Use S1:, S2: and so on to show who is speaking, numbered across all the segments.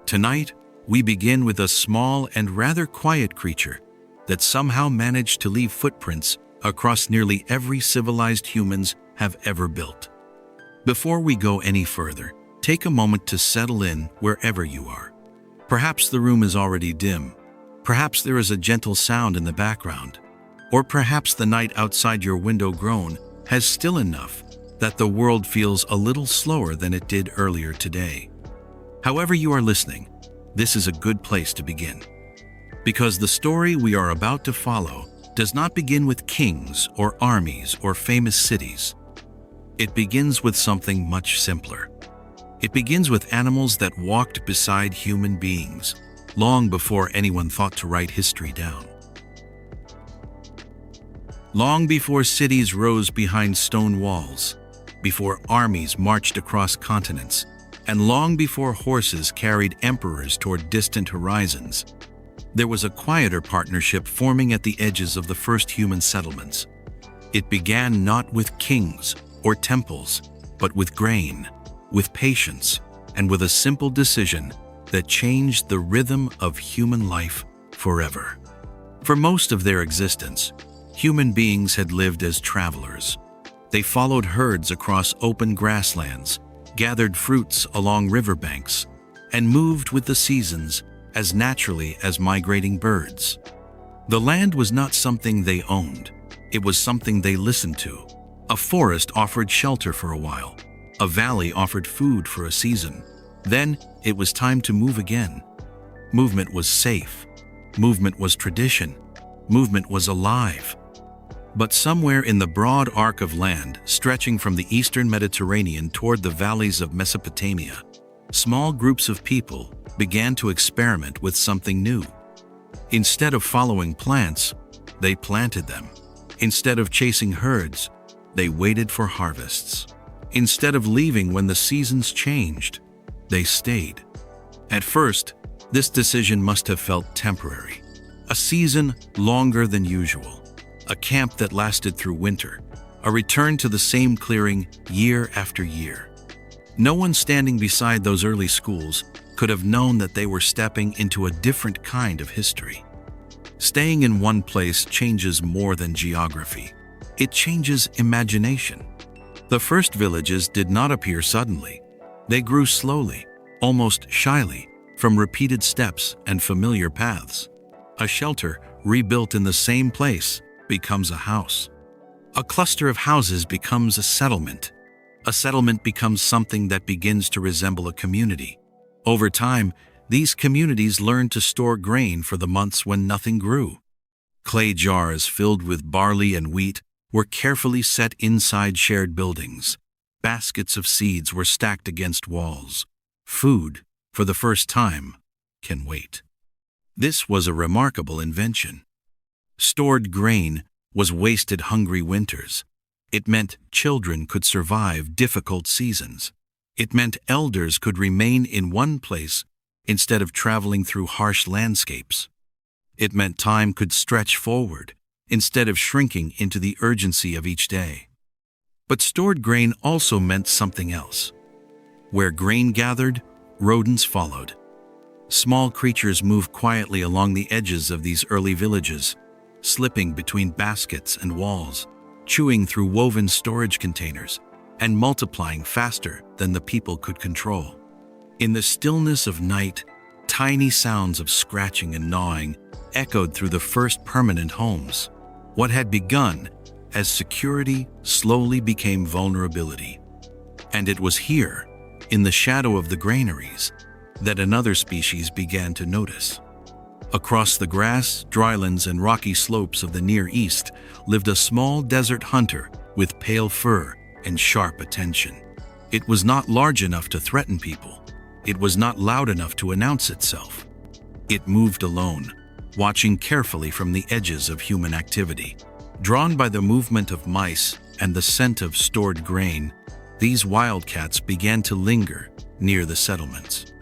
S1: Tonight, we begin with a small and rather quiet creature that somehow managed to leave footprints across nearly every civilized humans have ever built. Before we go any further, take a moment to settle in wherever you are. Perhaps the room is already dim. Perhaps there is a gentle sound in the background. Or perhaps the night outside your window grown has still enough that the world feels a little slower than it did earlier today. However you are listening, this is a good place to begin. Because the story we are about to follow does not begin with kings or armies or famous cities. It begins with something much simpler. It begins with animals that walked beside human beings, long before anyone thought to write history down. Long before cities rose behind stone walls, before armies marched across continents, and long before horses carried emperors toward distant horizons, there was a quieter partnership forming at the edges of the first human settlements. It began not with kings or temples, but with grain, with patience, and with a simple decision that changed the rhythm of human life forever. For most of their existence, human beings had lived as travelers. They followed herds across open grasslands, gathered fruits along riverbanks, and moved with the seasons as naturally as migrating birds. The land was not something they owned. It was something they listened to. A forest offered shelter for a while. A valley offered food for a season. Then it was time to move again. Movement was safe. Movement was tradition. Movement was alive. But somewhere in the broad arc of land stretching from the eastern Mediterranean toward the valleys of Mesopotamia, small groups of people began to experiment with something new. Instead of following plants, they planted them. Instead of chasing herds, they waited for harvests. Instead of leaving when the seasons changed, they stayed. At first, this decision must have felt temporary. A season longer than usual. A camp that lasted through winter. A return to the same clearing year after year. No one standing beside those early schools could have known that they were stepping into a different kind of history. Staying in one place changes more than geography. It changes imagination. The first villages did not appear suddenly. They grew slowly, almost shyly, from repeated steps and familiar paths. A shelter rebuilt in the same place becomes a house. A cluster of houses becomes a settlement. A settlement becomes something that begins to resemble a community. Over time, these communities learn to store grain for the months when nothing grew. Clay jars filled with barley and wheat were carefully set inside shared buildings. Baskets of seeds were stacked against walls. Food, for the first time, can wait. This was a remarkable invention. Stored grain was wasted hungry winters. It meant children could survive difficult seasons. It meant elders could remain in one place instead of traveling through harsh landscapes. It meant time could stretch forward instead of shrinking into the urgency of each day. But stored grain also meant something else. Where grain gathered, rodents followed. Small creatures moved quietly along the edges of these early villages, slipping between baskets and walls, chewing through woven storage containers, and multiplying faster than the people could control. In the stillness of night, tiny sounds of scratching and gnawing echoed through the first permanent homes. What had begun as security slowly became vulnerability. And it was here, in the shadow of the granaries, that another species began to notice. Across the grass, drylands, and rocky slopes of the Near East lived a small desert hunter with pale fur and sharp attention. It was not large enough to threaten people. It was not loud enough to announce itself. It moved alone, watching carefully from the edges of human activity. Drawn by the movement of mice and the scent of stored grain, these wildcats began to linger near the settlements.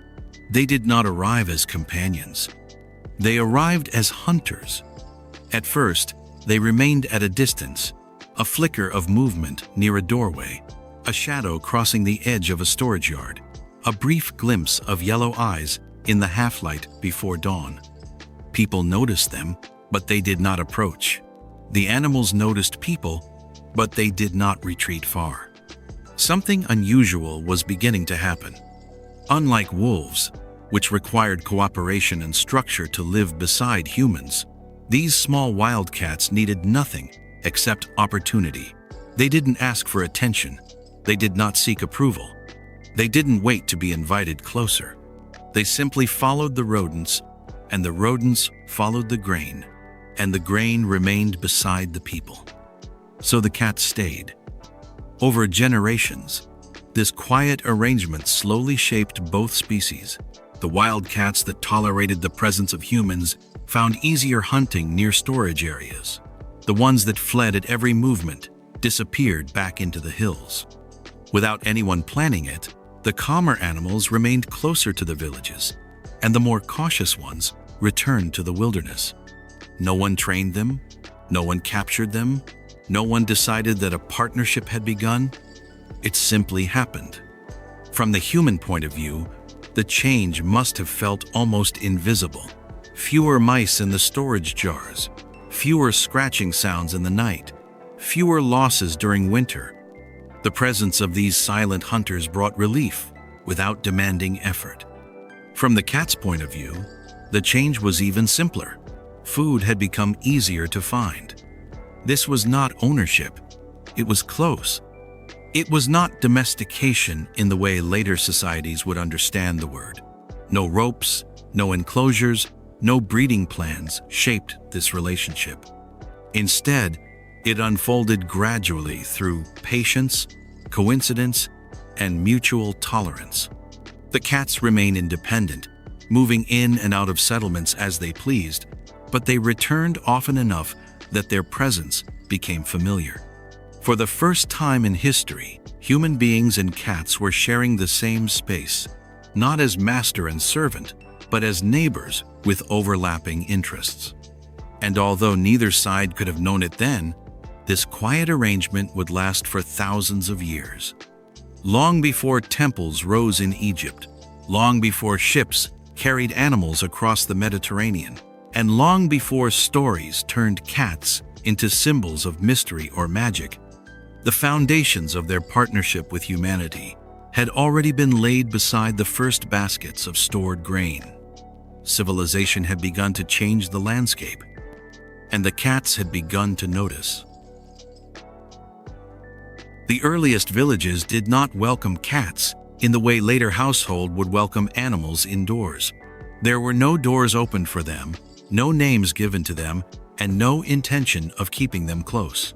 S1: They did not arrive as companions. They arrived as hunters. At first, they remained at a distance, a flicker of movement near a doorway, a shadow crossing the edge of a storage yard, a brief glimpse of yellow eyes in the half-light before dawn. People noticed them, but they did not approach. The animals noticed people, but they did not retreat far. Something unusual was beginning to happen. Unlike wolves, which required cooperation and structure to live beside humans, these small wildcats needed nothing except opportunity. They didn't ask for attention. They did not seek approval. They didn't wait to be invited closer. They simply followed the rodents, and the rodents followed the grain, and the grain remained beside the people. So the cats stayed. Over generations, this quiet arrangement slowly shaped both species. The wild cats that tolerated the presence of humans found easier hunting near storage areas. The ones that fled at every movement disappeared back into the hills. Without anyone planning it, the calmer animals remained closer to the villages, and the more cautious ones returned to the wilderness. No one trained them, no one captured them, no one decided that a partnership had begun. It simply happened. From the human point of view, the change must have felt almost invisible. Fewer mice in the storage jars, fewer scratching sounds in the night, fewer losses during winter. The presence of these silent hunters brought relief without demanding effort. From the cat's point of view, the change was even simpler. Food had become easier to find. This was not ownership, it was close. It was not domestication in the way later societies would understand the word. No ropes, no enclosures, no breeding plans shaped this relationship. Instead, it unfolded gradually through patience, coincidence, and mutual tolerance. The cats remained independent, moving in and out of settlements as they pleased, but they returned often enough that their presence became familiar. For the first time in history, human beings and cats were sharing the same space, not as master and servant, but as neighbors with overlapping interests. And although neither side could have known it then, this quiet arrangement would last for thousands of years. Long before temples rose in Egypt, long before ships carried animals across the Mediterranean, and long before stories turned cats into symbols of mystery or magic, the foundations of their partnership with humanity had already been laid beside the first baskets of stored grain. Civilization had begun to change the landscape, and the cats had begun to notice. The earliest villages did not welcome cats in the way later households would welcome animals indoors. There were no doors opened for them, no names given to them, and no intention of keeping them close.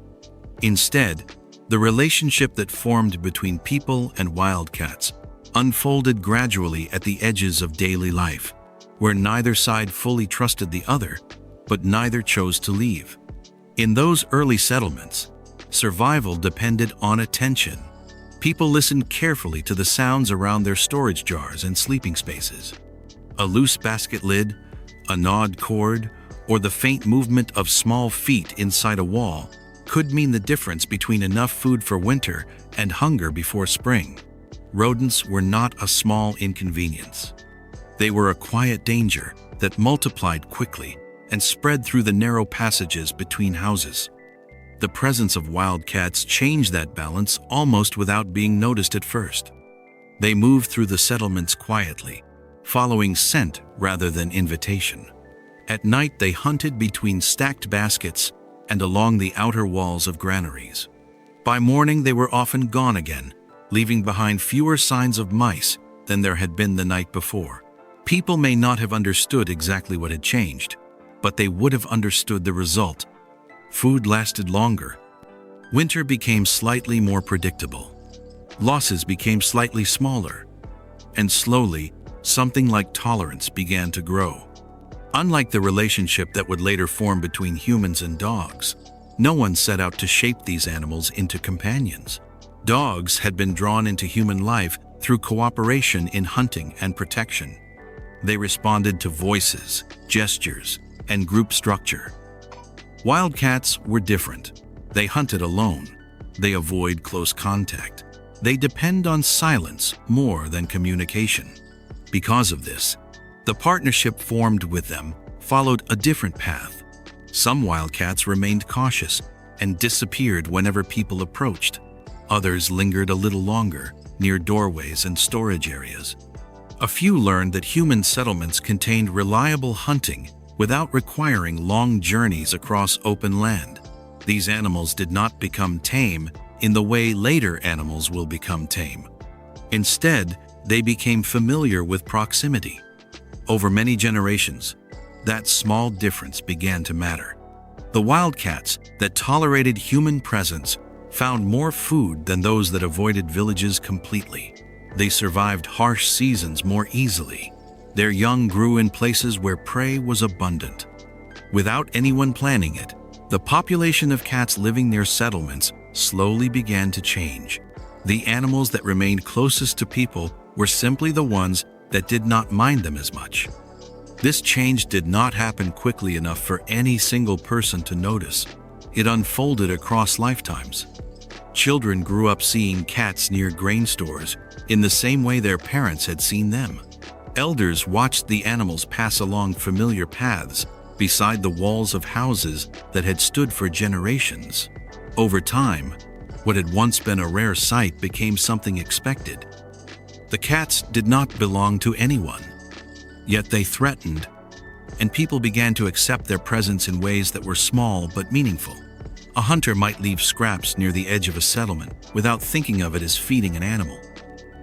S1: Instead, the relationship that formed between people and wildcats unfolded gradually at the edges of daily life, where neither side fully trusted the other, but neither chose to leave. In those early settlements, survival depended on attention. People listened carefully to the sounds around their storage jars and sleeping spaces. A loose basket lid, a gnawed cord, or the faint movement of small feet inside a wall could mean the difference between enough food for winter and hunger before spring. Rodents were not a small inconvenience. They were a quiet danger that multiplied quickly and spread through the narrow passages between houses. The presence of wildcats changed that balance almost without being noticed at first. They moved through the settlements quietly, following scent rather than invitation. At night they hunted between stacked baskets and along the outer walls of granaries. By morning they were often gone again, leaving behind fewer signs of mice than there had been the night before. People may not have understood exactly what had changed, but they would have understood the result. Food lasted longer. Winter became slightly more predictable. Losses became slightly smaller. And slowly, something like tolerance began to grow. Unlike the relationship that would later form between humans and dogs, no one set out to shape these animals into companions. Dogs had been drawn into human life through cooperation in hunting and protection. They responded to voices, gestures, and group structure. Wildcats were different. They hunted alone. They avoid close contact. They depend on silence more than communication. Because of this, The partnership formed with them followed a different path. Some wildcats remained cautious and disappeared whenever people approached. Others lingered a little longer, near doorways and storage areas. A few learned that human settlements contained reliable hunting without requiring long journeys across open land. These animals did not become tame in the way later animals will become tame. Instead, they became familiar with proximity. Over many generations, that small difference began to matter. The wildcats that tolerated human presence found more food than those that avoided villages completely. They survived harsh seasons more easily. Their young grew in places where prey was abundant. Without anyone planning it, the population of cats living near settlements slowly began to change. The animals that remained closest to people were simply the ones that did not mind them as much. This change did not happen quickly enough for any single person to notice. It unfolded across lifetimes. Children grew up seeing cats near grain stores in the same way their parents had seen them. Elders watched the animals pass along familiar paths beside the walls of houses that had stood for generations. Over time, what had once been a rare sight became something expected. The cats did not belong to anyone, yet they threatened, and people began to accept their presence in ways that were small but meaningful. A hunter might leave scraps near the edge of a settlement without thinking of it as feeding an animal.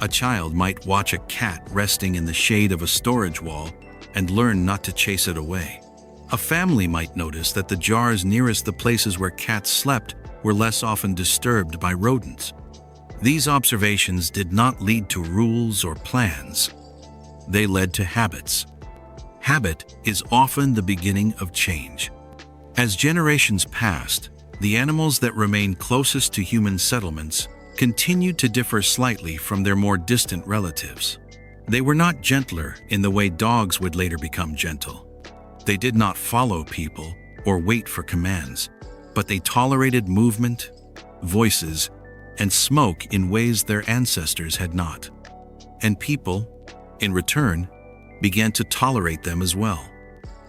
S1: A child might watch a cat resting in the shade of a storage wall and learn not to chase it away. A family might notice that the jars nearest the places where cats slept were less often disturbed by rodents. These observations did not lead to rules or plans. They led to habits. Habit is often the beginning of change. As generations passed, the animals that remained closest to human settlements continued to differ slightly from their more distant relatives. They were not gentler in the way dogs would later become gentle. They did not follow people or wait for commands, but they tolerated movement, voices, and smoke in ways their ancestors had not. And people, in return, began to tolerate them as well.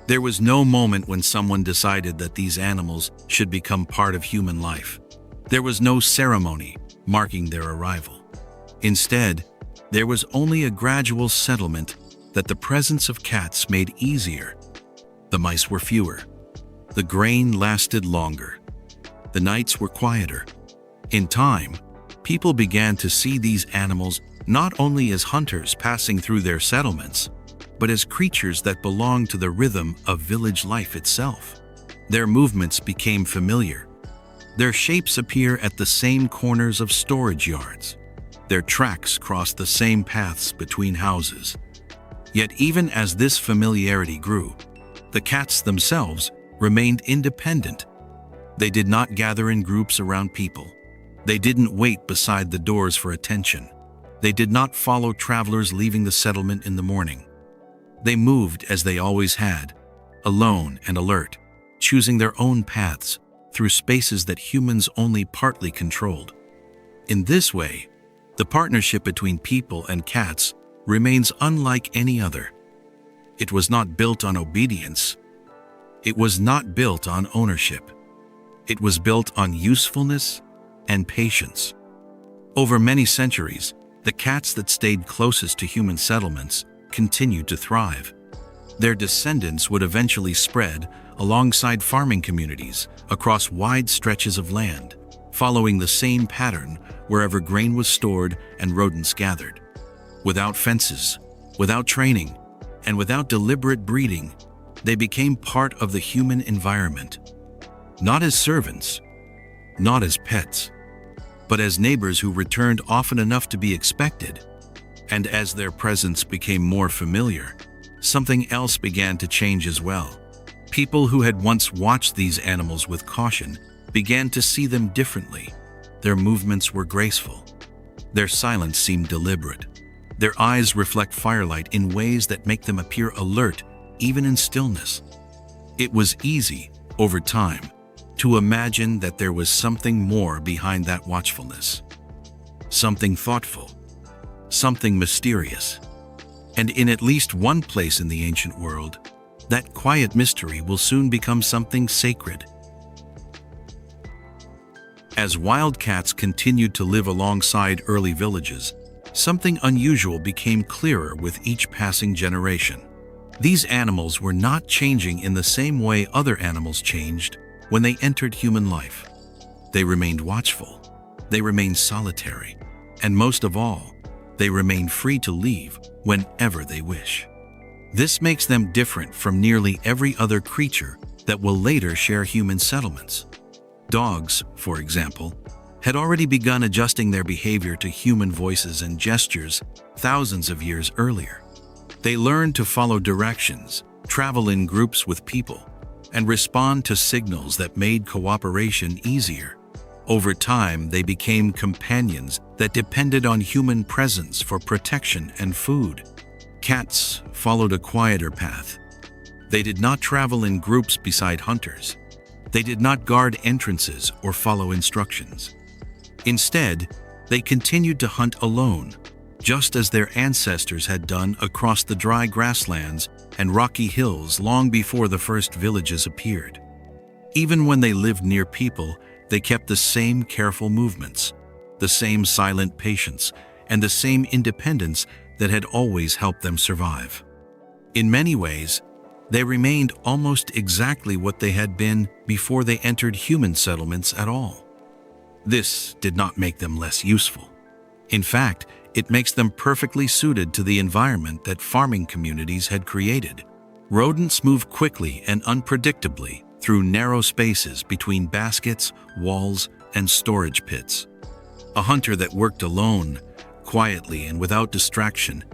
S1: There was no moment when someone decided that these animals should become part of human life. There was no ceremony marking their arrival. Instead, there was only a gradual settlement that the presence of cats made easier. The mice were fewer. The grain lasted longer. The nights were quieter. In time, people began to see these animals not only as hunters passing through their settlements, but as creatures that belonged to the rhythm of village life itself. Their movements became familiar. Their shapes appear at the same corners of storage yards. Their tracks cross the same paths between houses. Yet even as this familiarity grew, the cats themselves remained independent. They did not gather in groups around people. They didn't wait beside the doors for attention. They did not follow travelers leaving the settlement in the morning. They moved as they always had, alone and alert, choosing their own paths through spaces that humans only partly controlled. In this way, the partnership between people and cats remains unlike any other. It was not built on obedience. It was not built on ownership. It was built on usefulness and patience. Over many centuries, the cats that stayed closest to human settlements continued to thrive. Their descendants would eventually spread alongside farming communities across wide stretches of land, following the same pattern wherever grain was stored and rodents gathered. Without fences, without training, and without deliberate breeding, they became part of the human environment. Not as servants, not as pets, but as neighbors who returned often enough to be expected. And as their presence became more familiar, something else began to change as well. People who had once watched these animals with caution began to see them differently. Their movements were graceful. Their silence seemed deliberate. Their eyes reflect firelight in ways that make them appear alert, even in stillness. It was easy, over time, to imagine that there was something more behind that watchfulness. Something thoughtful. Something mysterious. And in at least one place in the ancient world, that quiet mystery will soon become something sacred. As wild cats continued to live alongside early villages, something unusual became clearer with each passing generation. These animals were not changing in the same way other animals changed when they entered human life. They remained watchful, they remained solitary, and most of all, they remained free to leave whenever they wish. This makes them different from nearly every other creature that will later share human settlements. Dogs, for example, had already begun adjusting their behavior to human voices and gestures thousands of years earlier. They learned to follow directions, travel in groups with people, and respond to signals that made cooperation easier. Over time, they became companions that depended on human presence for protection and food. Cats followed a quieter path. They did not travel in groups beside hunters. They did not guard entrances or follow instructions. Instead, they continued to hunt alone, just as their ancestors had done across the dry grasslands and rocky hills long before the first villages appeared. Even when they lived near people, they kept the same careful movements, the same silent patience, and the same independence that had always helped them survive. In many ways, they remained almost exactly what they had been before they entered human settlements at all. This did not make them less useful. In fact, it makes them perfectly suited to the environment that farming communities had created. Rodents move quickly and unpredictably through narrow spaces between baskets, walls, and storage pits. A hunter that worked alone, quietly and without distraction,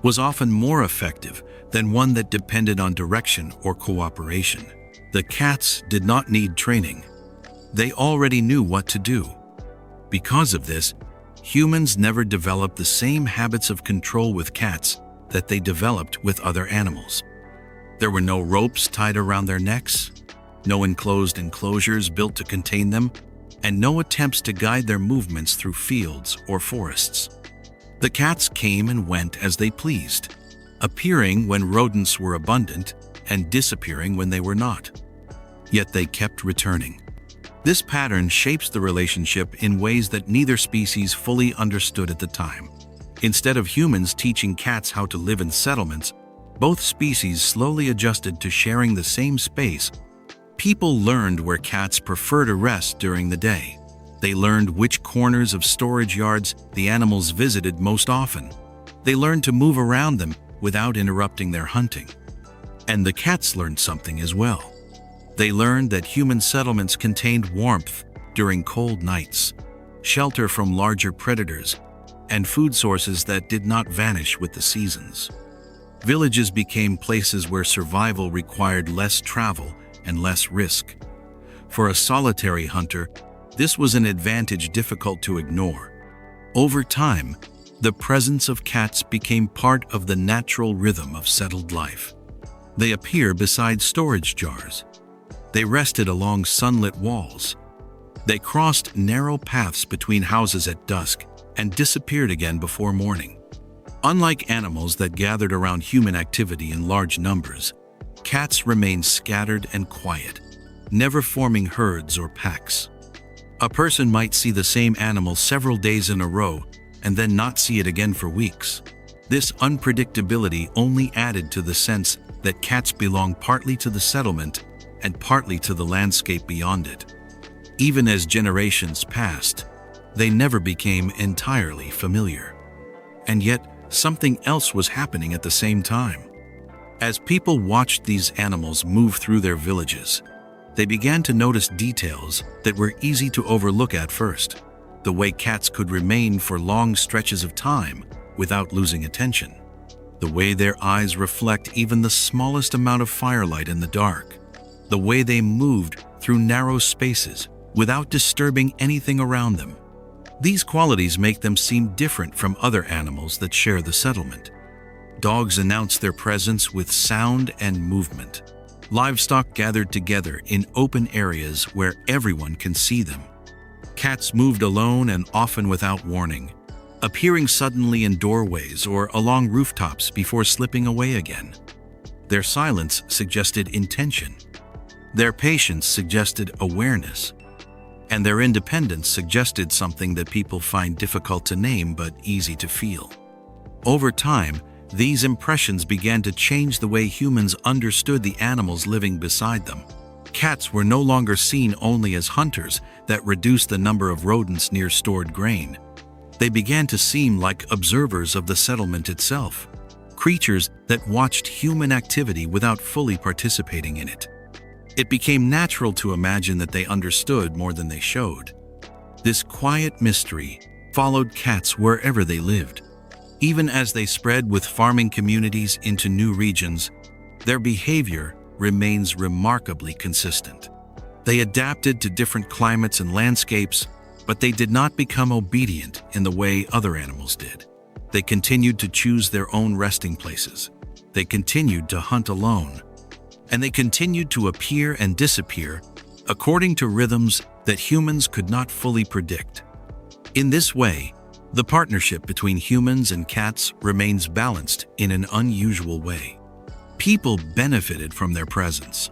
S1: was often more effective than one that depended on direction or cooperation. The cats did not need training. They already knew what to do. Because of this, humans never developed the same habits of control with cats that they developed with other animals. There were no ropes tied around their necks, no enclosed enclosures built to contain them, and no attempts to guide their movements through fields or forests. The cats came and went as they pleased, appearing when rodents were abundant and disappearing when they were not. Yet they kept returning. This pattern shapes the relationship in ways that neither species fully understood at the time. Instead of humans teaching cats how to live in settlements, both species slowly adjusted to sharing the same space. People learned where cats prefer to rest during the day. They learned which corners of storage yards the animals visited most often. They learned to move around them without interrupting their hunting. And the cats learned something as well. They learned that human settlements contained warmth during cold nights, shelter from larger predators, and food sources that did not vanish with the seasons. Villages became places where survival required less travel and less risk. For a solitary hunter, this was an advantage difficult to ignore. Over time, the presence of cats became part of the natural rhythm of settled life. They appear beside storage jars. They rested along sunlit walls. They crossed narrow paths between houses at dusk and disappeared again before morning. Unlike animals that gathered around human activity in large numbers, cats remained scattered and quiet, never forming herds or packs. A person might see the same animal several days in a row and then not see it again for weeks. This unpredictability only added to the sense that cats belong partly to the settlement and partly to the landscape beyond it. Even as generations passed, they never became entirely familiar. And yet, something else was happening at the same time. As people watched these animals move through their villages, they began to notice details that were easy to overlook at first. The way cats could remain for long stretches of time without losing attention. The way their eyes reflect even the smallest amount of firelight in the dark. The way they moved through narrow spaces without disturbing anything around them. These qualities make them seem different from other animals that share the settlement. Dogs announce their presence with sound and movement. Livestock gathered together in open areas where everyone can see them. Cats moved alone and often without warning, appearing suddenly in doorways or along rooftops before slipping away again. Their silence suggested intention. Their patience suggested awareness. And their independence suggested something that people find difficult to name but easy to feel. Over time, these impressions began to change the way humans understood the animals living beside them. Cats were no longer seen only as hunters that reduced the number of rodents near stored grain. They began to seem like observers of the settlement itself, creatures that watched human activity without fully participating in it. It became natural to imagine that they understood more than they showed. This quiet mystery followed cats wherever they lived. Even as they spread with farming communities into new regions, their behavior remains remarkably consistent. They adapted to different climates and landscapes, but they did not become obedient in the way other animals did. They continued to choose their own resting places. They continued to hunt alone. And they continued to appear and disappear according to rhythms that humans could not fully predict. In this way, the partnership between humans and cats remains balanced in an unusual way. People benefited from their presence.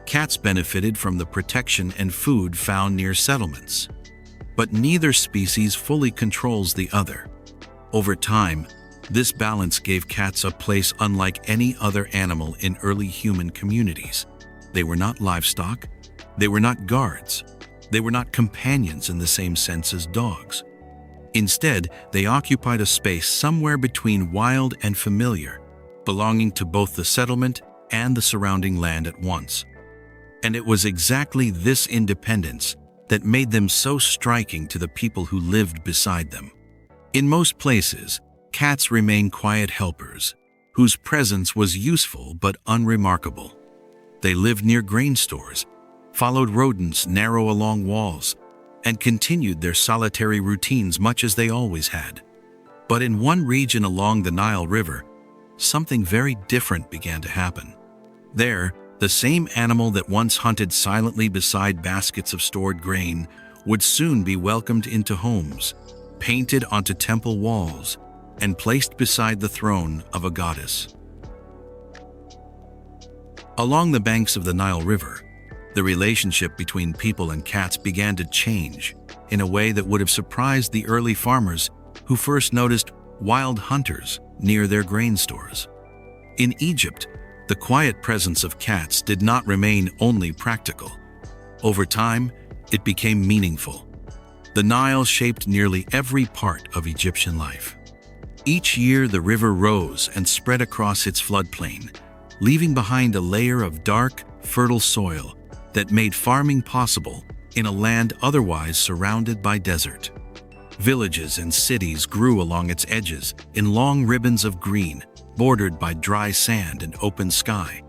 S1: Cats benefited from the protection and food found near settlements. But neither species fully controls the other. Over time, this balance gave cats a place unlike any other animal in early human communities. They were not livestock. They were not guards. They were not companions in the same sense as dogs. Instead, they occupied a space somewhere between wild and familiar, belonging to both the settlement and the surrounding land at once. And it was exactly this independence that made them so striking to the people who lived beside them. In most places, cats remain quiet helpers, whose presence was useful but unremarkable. They lived near grain stores, followed rodents narrow along walls, and continued their solitary routines much as they always had. But in one region along the Nile River, something very different began to happen. There, the same animal that once hunted silently beside baskets of stored grain would soon be welcomed into homes, painted onto temple walls, and placed beside the throne of a goddess. Along the banks of the Nile River, the relationship between people and cats began to change in a way that would have surprised the early farmers who first noticed wild hunters near their grain stores. In Egypt, the quiet presence of cats did not remain only practical. Over time, it became meaningful. The Nile shaped nearly every part of Egyptian life. Each year, the river rose and spread across its floodplain, leaving behind a layer of dark, fertile soil that made farming possible in a land otherwise surrounded by desert. Villages and cities grew along its edges in long ribbons of green, bordered by dry sand and open sky.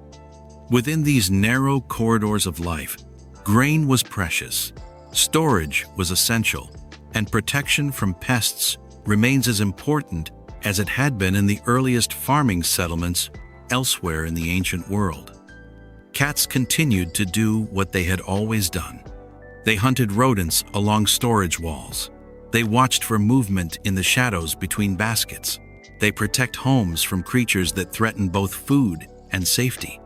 S1: Within these narrow corridors of life, grain was precious, storage was essential, and protection from pests remains as important as it had been in the earliest farming settlements elsewhere in the ancient world. Cats continued to do what they had always done. They hunted rodents along storage walls. They watched for movement in the shadows between baskets. They protect homes from creatures that threaten both food and safety.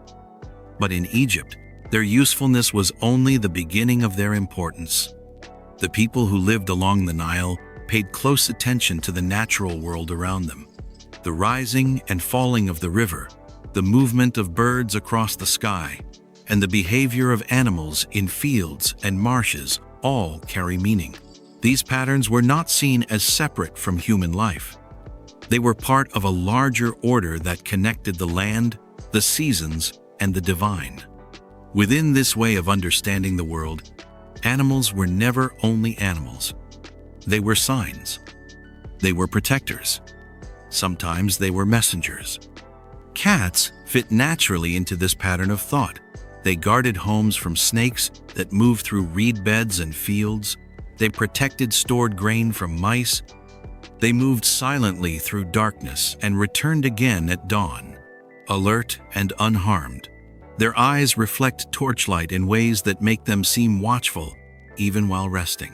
S1: But in Egypt, their usefulness was only the beginning of their importance. The people who lived along the Nile paid close attention to the natural world around them. The rising and falling of the river, the movement of birds across the sky, and the behavior of animals in fields and marshes all carry meaning. These patterns were not seen as separate from human life. They were part of a larger order that connected the land, the seasons, and the divine. Within this way of understanding the world, animals were never only animals. They were signs. They were protectors. Sometimes they were messengers. Cats fit naturally into this pattern of thought. They guarded homes from snakes that moved through reed beds and fields. They protected stored grain from mice. They moved silently through darkness and returned again at dawn, alert and unharmed. Their eyes reflect torchlight in ways that make them seem watchful, even while resting.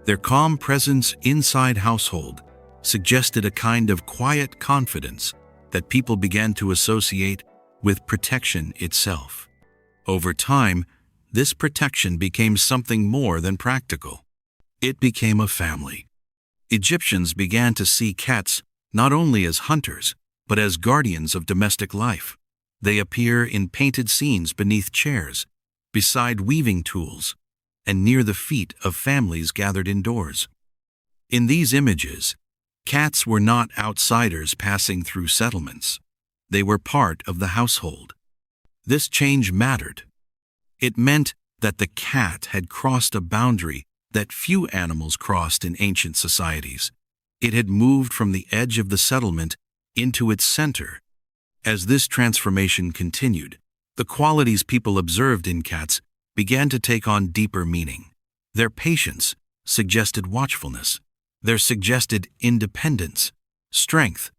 S1: Their calm presence inside household suggested a kind of quiet confidence that people began to associate with protection itself. Over time, this protection became something more than practical. It became a family. Egyptians began to see cats not only as hunters, but as guardians of domestic life. They appear in painted scenes beneath chairs, beside weaving tools, and near the feet of families gathered indoors. In these images, cats were not outsiders passing through settlements. They were part of the household. This change mattered. It meant that the cat had crossed a boundary that few animals crossed in ancient societies. It had moved from the edge of the settlement into its center. As this transformation continued, the qualities people observed in cats began to take on deeper meaning. Their patience suggested watchfulness. Their suggested independence, strength.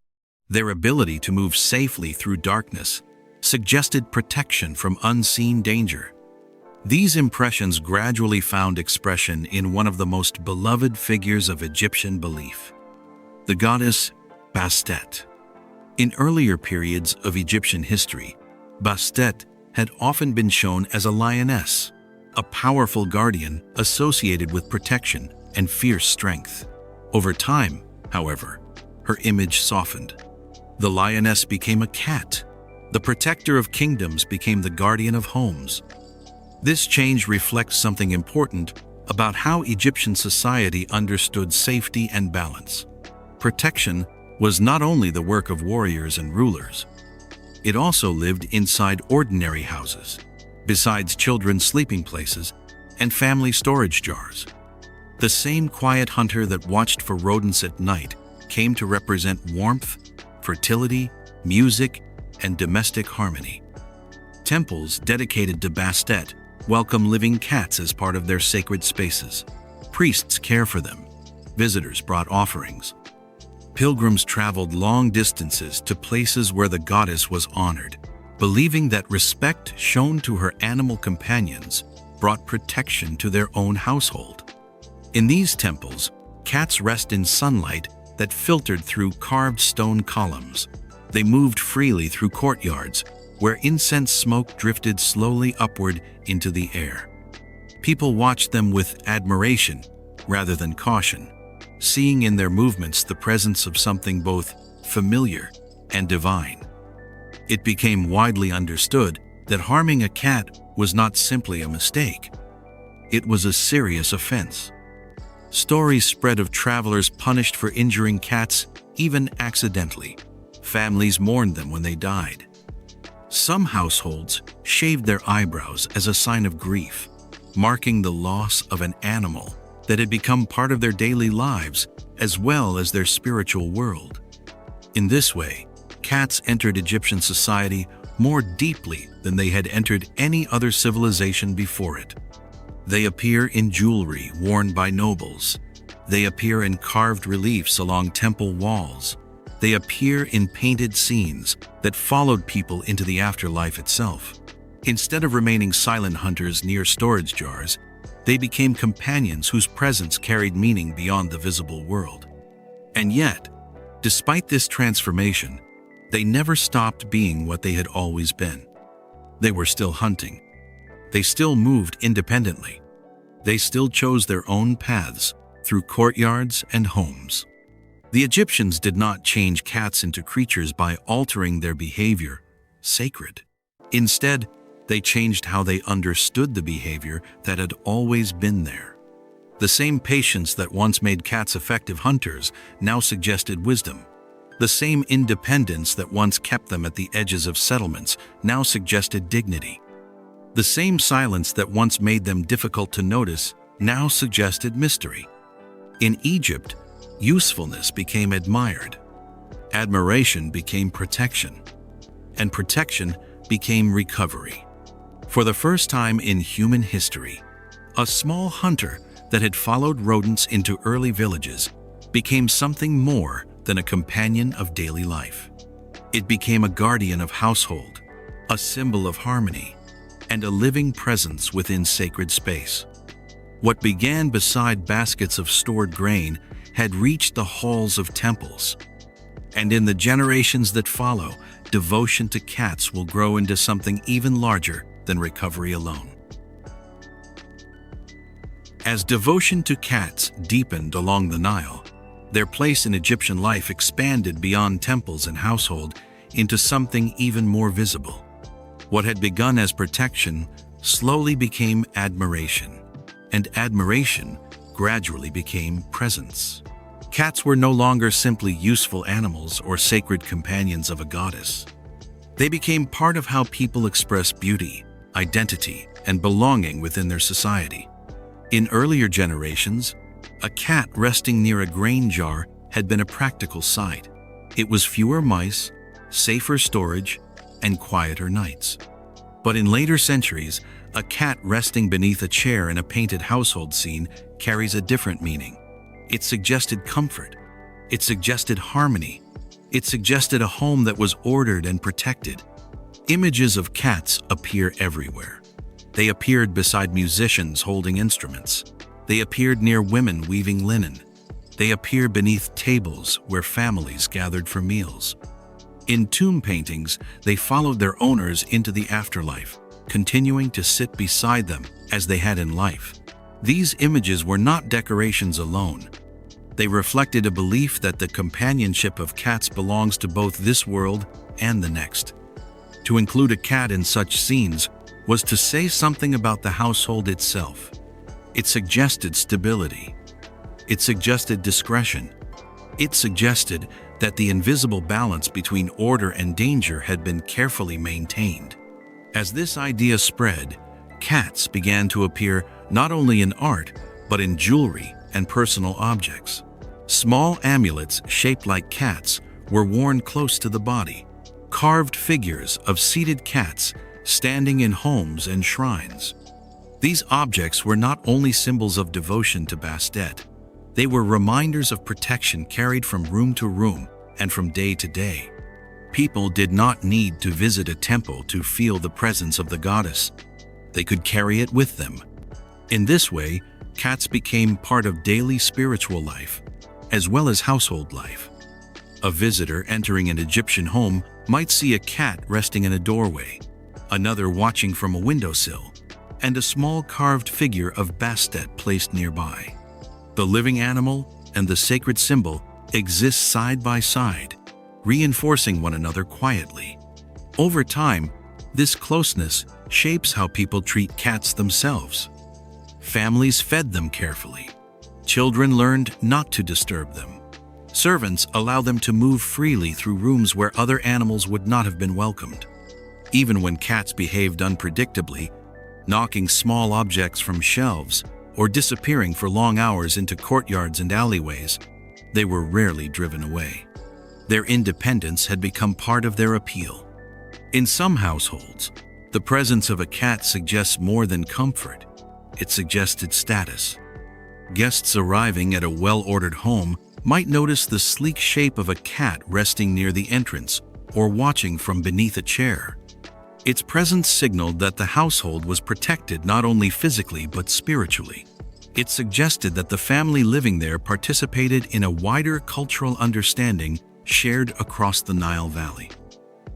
S1: Their ability to move safely through darkness suggested protection from unseen danger. These impressions gradually found expression in one of the most beloved figures of Egyptian belief, the goddess Bastet. In earlier periods of Egyptian history, Bastet had often been shown as a lioness, a powerful guardian associated with protection and fierce strength. Over time, however, her image softened. The lioness became a cat. The protector of kingdoms became the guardian of homes. This change reflects something important about how Egyptian society understood safety and balance. Protection was not only the work of warriors and rulers. It also lived inside ordinary houses, besides children's sleeping places and family storage jars. The same quiet hunter that watched for rodents at night came to represent warmth, fertility, music, and domestic harmony. Temples dedicated to Bastet welcome living cats as part of their sacred spaces. Priests care for them. Visitors brought offerings. Pilgrims traveled long distances to places where the goddess was honored, believing that respect shown to her animal companions brought protection to their own household. In these temples, cats rest in sunlight that filtered through carved stone columns. They moved freely through courtyards, where incense smoke drifted slowly upward into the air. People watched them with admiration rather than caution, seeing in their movements the presence of something both familiar and divine. It became widely understood that harming a cat was not simply a mistake. It was a serious offense. Stories spread of travelers punished for injuring cats, even accidentally. Families mourned them when they died. Some households shaved their eyebrows as a sign of grief, marking the loss of an animal that had become part of their daily lives as well as their spiritual world. In this way, cats entered Egyptian society more deeply than they had entered any other civilization before it. They appear in jewelry worn by nobles. They appear in carved reliefs along temple walls. They appear in painted scenes that followed people into the afterlife itself. Instead of remaining silent hunters near storage jars, they became companions whose presence carried meaning beyond the visible world. And yet, despite this transformation, they never stopped being what they had always been. They were still hunting. They still moved independently. They still chose their own paths through courtyards and homes. The Egyptians did not change cats into creatures by altering their behavior sacred. Instead, they changed how they understood the behavior that had always been there. The same patience that once made cats effective hunters now suggested wisdom. The same independence that once kept them at the edges of settlements now suggested dignity. The same silence that once made them difficult to notice now suggested mystery. In Egypt, usefulness became admired. Admiration became protection. And protection became recovery. For the first time in human history, a small hunter that had followed rodents into early villages became something more than a companion of daily life. It became a guardian of household, a symbol of harmony, and a living presence within sacred space. What began beside baskets of stored grain had reached the halls of temples. And in the generations that follow, devotion to cats will grow into something even larger than recovery alone. As devotion to cats deepened along the Nile, their place in Egyptian life expanded beyond temples and household into something even more visible. What had begun as protection slowly became admiration, and admiration gradually became presence. Cats were no longer simply useful animals or sacred companions of a goddess. They became part of how people express beauty, identity, and belonging within their society. In earlier generations, a cat resting near a grain jar had been a practical sight. It was fewer mice, safer storage, and quieter nights. But in later centuries, a cat resting beneath a chair in a painted household scene carries a different meaning. It suggested comfort. It suggested harmony. It suggested a home that was ordered and protected. Images of cats appear everywhere. They appeared beside musicians holding instruments. They appeared near women weaving linen. They appear beneath tables where families gathered for meals. In tomb paintings, they followed their owners into the afterlife, continuing to sit beside them as they had in life. These images were not decorations alone. They reflected a belief that the companionship of cats belongs to both this world and the next. To include a cat in such scenes was to say something about the household itself. It suggested stability. It suggested discretion. It suggested that the invisible balance between order and danger had been carefully maintained. As this idea spread, cats began to appear not only in art, but in jewelry and personal objects. Small amulets shaped like cats were worn close to the body. Carved figures of seated cats standing in homes and shrines. These objects were not only symbols of devotion to Bastet, they were reminders of protection carried from room to room and from day to day. People did not need to visit a temple to feel the presence of the goddess. They could carry it with them. In this way, cats became part of daily spiritual life, as well as household life. A visitor entering an Egyptian home might see a cat resting in a doorway, another watching from a windowsill, and a small carved figure of Bastet placed nearby. The living animal and the sacred symbol exist side by side, reinforcing one another quietly. Over time, this closeness shapes how people treat cats themselves. Families fed them carefully. Children learned not to disturb them. Servants allow them to move freely through rooms where other animals would not have been welcomed. Even when cats behaved unpredictably, knocking small objects from shelves or disappearing for long hours into courtyards and alleyways, they were rarely driven away. Their independence had become part of their appeal. In some households, the presence of a cat suggests more than comfort. It suggested status. Guests arriving at a well-ordered home might notice the sleek shape of a cat resting near the entrance or watching from beneath a chair. Its presence signaled that the household was protected not only physically but spiritually. It suggested that the family living there participated in a wider cultural understanding shared across the Nile Valley.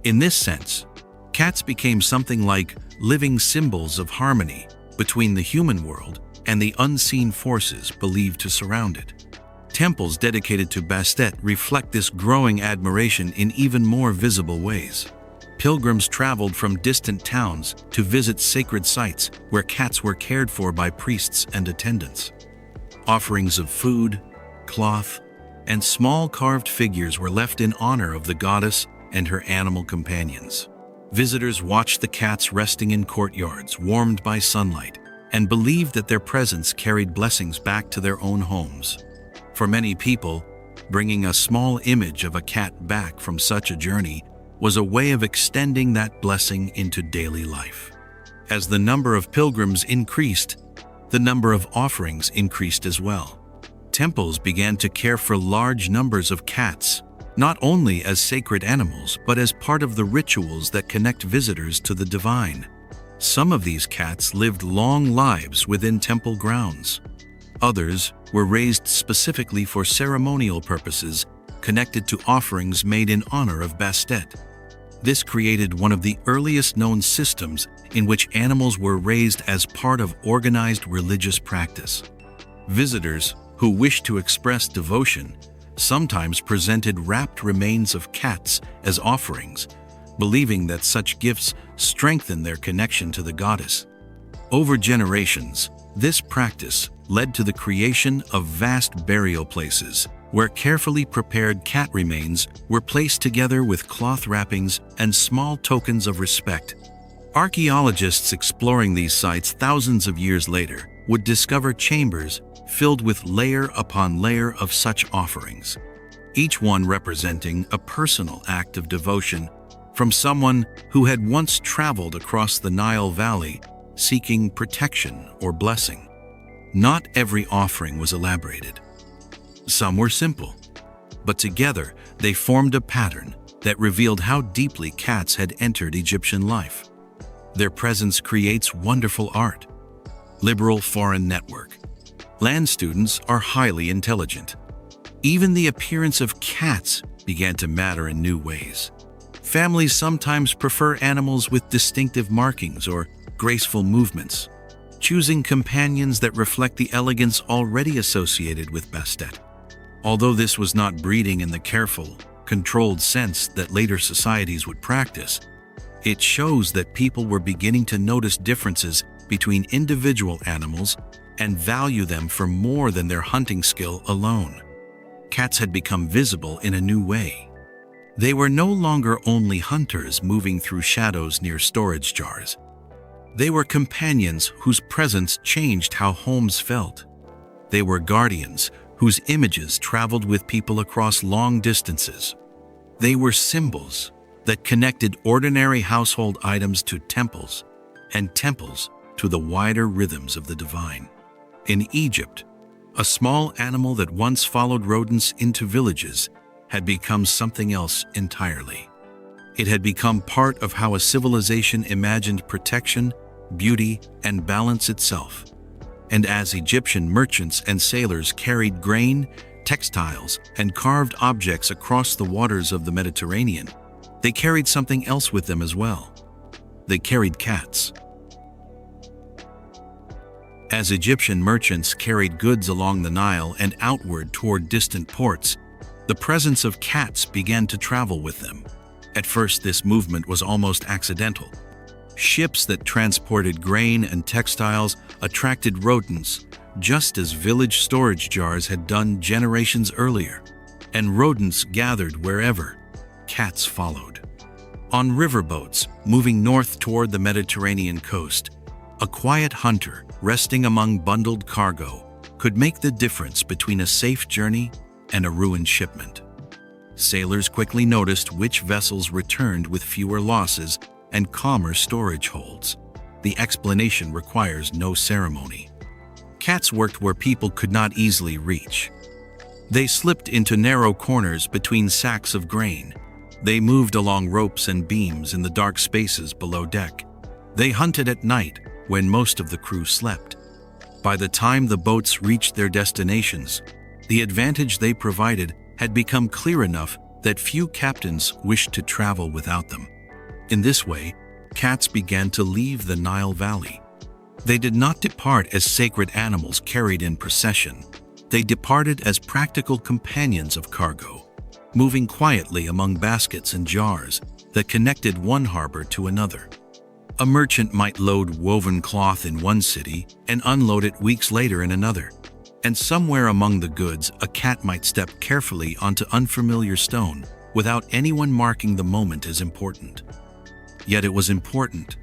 S1: In this sense, cats became something like living symbols of harmony between the human world and the unseen forces believed to surround it. Temples dedicated to Bastet reflect this growing admiration in even more visible ways. Pilgrims traveled from distant towns to visit sacred sites where cats were cared for by priests and attendants. Offerings of food, cloth, and small carved figures were left in honor of the goddess and her animal companions. Visitors watched the cats resting in courtyards warmed by sunlight and believed that their presence carried blessings back to their own homes. For many people, bringing a small image of a cat back from such a journey was a way of extending that blessing into daily life. As the number of pilgrims increased, the number of offerings increased as well. Temples began to care for large numbers of cats, not only as sacred animals, but as part of the rituals that connect visitors to the divine. Some of these cats lived long lives within temple grounds. Others were raised specifically for ceremonial purposes connected to offerings made in honor of Bastet. This created one of the earliest known systems in which animals were raised as part of organized religious practice. Visitors who wished to express devotion sometimes presented wrapped remains of cats as offerings, believing that such gifts strengthened their connection to the goddess. Over generations, this practice led to the creation of vast burial places where carefully prepared cat remains were placed together with cloth wrappings and small tokens of respect. Archaeologists exploring these sites thousands of years later would discover chambers filled with layer upon layer of such offerings, each one representing a personal act of devotion from someone who had once traveled across the Nile Valley seeking protection or blessing. Not every offering was elaborated. Some were simple, but together they formed a pattern that revealed how deeply cats had entered Egyptian life. Their presence creates wonderful art. Liberal foreign network. Land students are highly intelligent. Even the appearance of cats began to matter in new ways. Families sometimes prefer animals with distinctive markings or graceful movements, choosing companions that reflect the elegance already associated with Bastet. Although this was not breeding in the careful, controlled sense that later societies would practice, it shows that people were beginning to notice differences between individual animals and value them for more than their hunting skill alone. Cats had become visible in a new way. They were no longer only hunters moving through shadows near storage jars. They were companions whose presence changed how homes felt. They were guardians whose images traveled with people across long distances. They were symbols that connected ordinary household items to temples, and temples to the wider rhythms of the divine. In Egypt, a small animal that once followed rodents into villages had become something else entirely. It had become part of how a civilization imagined protection, beauty, and balance itself. And as Egyptian merchants and sailors carried grain, textiles, and carved objects across the waters of the Mediterranean, they carried something else with them as well. They carried cats. As Egyptian merchants carried goods along the Nile and outward toward distant ports, the presence of cats began to travel with them. At first, this movement was almost accidental. Ships that transported grain and textiles attracted rodents, just as village storage jars had done generations earlier, and rodents gathered wherever. Cats followed. On riverboats moving north toward the Mediterranean coast, a quiet hunter resting among bundled cargo could make the difference between a safe journey and a ruined shipment. Sailors quickly noticed which vessels returned with fewer losses and calmer storage holds. The explanation requires no ceremony. Cats worked where people could not easily reach. They slipped into narrow corners between sacks of grain. They moved along ropes and beams in the dark spaces below deck. They hunted at night when most of the crew slept. By the time the boats reached their destinations, the advantage they provided had become clear enough that few captains wished to travel without them. In this way, cats began to leave the Nile Valley. They did not depart as sacred animals carried in procession. They departed as practical companions of cargo, moving quietly among baskets and jars that connected one harbor to another. A merchant might load woven cloth in one city and unload it weeks later in another. And somewhere among the goods, a cat might step carefully onto unfamiliar stone without anyone marking the moment as important. Yet it was important.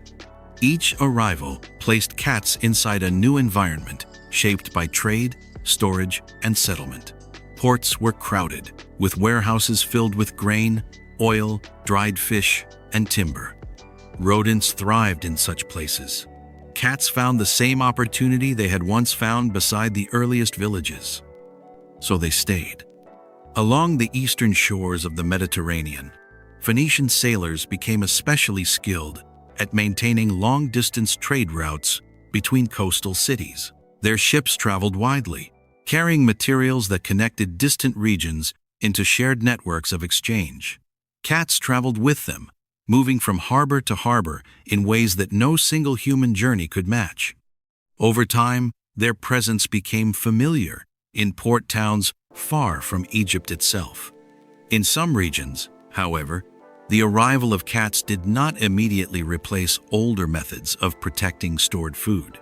S1: Each arrival placed cats inside a new environment shaped by trade, storage, and settlement. Ports were crowded, with warehouses filled with grain, oil, dried fish, and timber. Rodents thrived in such places. Cats found the same opportunity they had once found beside the earliest villages. So they stayed. Along the eastern shores of the Mediterranean, Phoenician sailors became especially skilled at maintaining long-distance trade routes between coastal cities. Their ships traveled widely, carrying materials that connected distant regions into shared networks of exchange. Cats traveled with them, moving from harbor to harbor in ways that no single human journey could match. Over time, their presence became familiar in port towns far from Egypt itself. In some regions, however, the arrival of cats did not immediately replace older methods of protecting stored food.